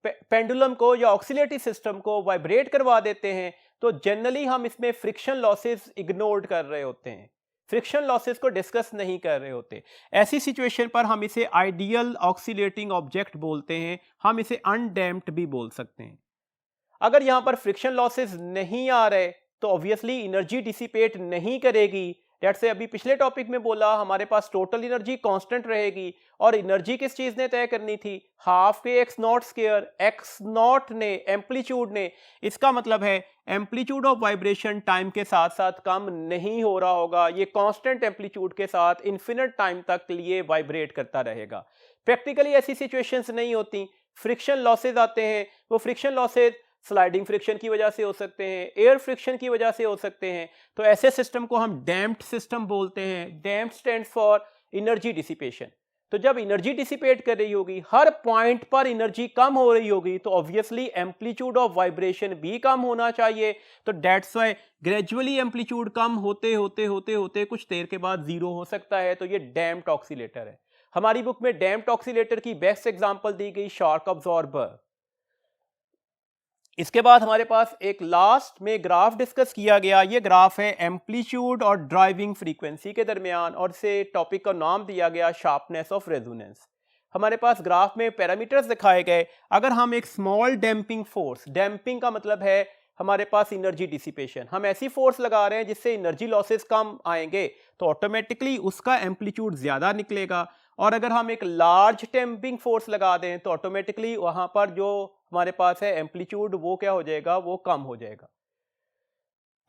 पेंडुलम को या ऑक्सीलेटरी सिस्टम को वाइब्रेट करवा देते हैं तो जनरली हम इसमें फ्रिक्शन लॉसेस इग्नोर्ड कर रहे होते हैं, फ्रिक्शन लॉसेस को डिस्कस नहीं कर रहे होते। ऐसी सिचुएशन पर हम इसे आइडियल ऑक्सीलेटिंग ऑब्जेक्ट बोलते हैं, हम इसे अनडैम्प्ड भी बोल सकते हैं। अगर यहां पर फ्रिक्शन लॉसेस नहीं आ रहे तो ऑब्वियसली एनर्जी डिसिपेट नहीं करेगी। डेट से अभी पिछले टॉपिक में बोला हमारे पास टोटल एनर्जी कांस्टेंट रहेगी, और एनर्जी किस चीज ने तय करनी थी, half K x not square, x not ने एम्पलीट्यूड ने। इसका मतलब है एम्पलीट्यूड ऑफ वाइब्रेशन टाइम के साथ साथ कम नहीं हो रहा होगा, ये कांस्टेंट एम्पलीट्यूड के साथ इन्फिनिट टाइम तक लिए वाइब्रेट करता रहेगा। प्रैक्टिकली ऐसी सिचुएशंस नहीं होती, फ्रिक्शन लॉसेज आते हैं, वो फ्रिक्शन लॉसेज स्लाइडिंग फ्रिक्शन की वजह से हो सकते हैं, एयर फ्रिक्शन की वजह से हो सकते हैं। तो ऐसे सिस्टम को हम डैम्प्ड सिस्टम बोलते हैं। Damped stands for energy dissipation. तो जब एनर्जी डिसिपेट कर रही होगी, हर पॉइंट पर एनर्जी कम हो रही होगी, तो ऑब्वियसली एम्पलीट्यूड ऑफ वाइब्रेशन भी कम होना चाहिए। तो दैट्स व्हाई ग्रेजुअली एम्पलीट्यूड कम होते होते होते होते कुछ देर के बाद जीरो हो सकता है। तो ये डैम्प्ड ऑक्सीलेटर है। हमारी बुक में डैम्प्ड ऑक्सीलेटर की बेस्ट एग्जांपल दी गई शॉक अब्जॉर्बर। इसके बाद हमारे पास एक लास्ट में ग्राफ डिस्कस किया गया। ये ग्राफ है एम्पलीट्यूड और ड्राइविंग फ्रीक्वेंसी के दरमियान, और इसे टॉपिक का नाम दिया गया शार्पनेस ऑफ रेजोनेंस। हमारे पास ग्राफ में पैरामीटर्स दिखाए गए। अगर हम एक स्मॉल डैम्पिंग फोर्स, डैम्पिंग का मतलब है हमारे पास एनर्जी डिसिपेशन, हम ऐसी फोर्स लगा रहे हैं जिससे एनर्जी लॉसेस कम आएंगे, तो ऑटोमेटिकली उसका एम्पलीट्यूड ज्यादा निकलेगा। और अगर हम एक लार्ज डैम्पिंग फोर्स लगा दें तो ऑटोमेटिकली वहां पर जो हमारे पास है एम्पलीट्यूड वो क्या हो जाएगा, वो कम हो जाएगा।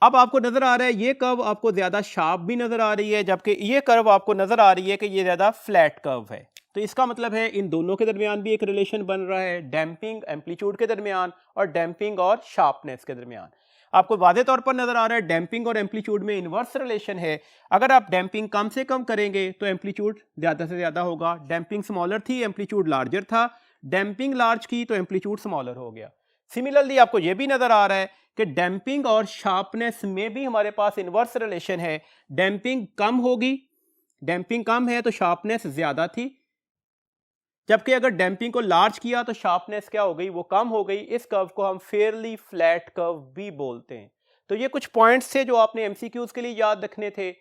अब आपको नजर आ रहा है ये कर्व आपको ज्यादा शार्प भी नजर आ रही है, जबकि ये कर्व आपको नजर आ रही है कि ये ज्यादा फ्लैट कर्व है। तो इसका मतलब है इन दोनों के दरमियान भी एक रिलेशन बन रहा है, डैम्पिंग एम्पलीट्यूड के दरमियान और डैम्पिंग और शार्पनेस के दरमियान। आपको वादे तौर पर नजर आ रहा है डैम्पिंग और एम्पलीट्यूड में इनवर्स रिलेशन है। अगर आप डैम्पिंग कम से कम करेंगे तो एम्पलीट्यूड ज्यादा से ज्यादा होगा। डैम्पिंग स्मॉलर थी, एम्पलीट्यूड लार्जर था। डैम्पिंग लार्ज की तो एम्पलीट्यूड स्मॉलर हो गया। सिमिलरली आपको यह भी नजर आ रहा है कि डैम्पिंग और शार्पनेस में भी हमारे पास इनवर्स रिलेशन है। डैम्पिंग कम होगी, डैम्पिंग कम है तो शार्पनेस ज्यादा थी, जबकि अगर डैम्पिंग को लार्ज किया तो शार्पनेस क्या हो गई, वो कम हो गई। इस कर्व को हम फेयरली फ्लैट कर्व भी बोलते हैं। तो ये कुछ पॉइंट्स थे जो आपने एमसीक्यूज के लिए याद रखने थे।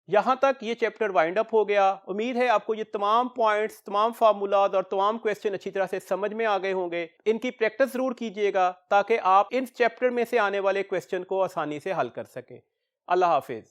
यहां तक ये चैप्टर वाइंड अप हो गया। उम्मीद है आपको ये तमाम पॉइंट्स, तमाम फार्मूलाज और तमाम क्वेश्चन अच्छी तरह से समझ में आ गए होंगे। इनकी प्रैक्टिस जरूर कीजिएगा ताकि आप इस चैप्टर में से आने वाले क्वेश्चन को आसानी से हल कर सके। अल्लाह हाफिज।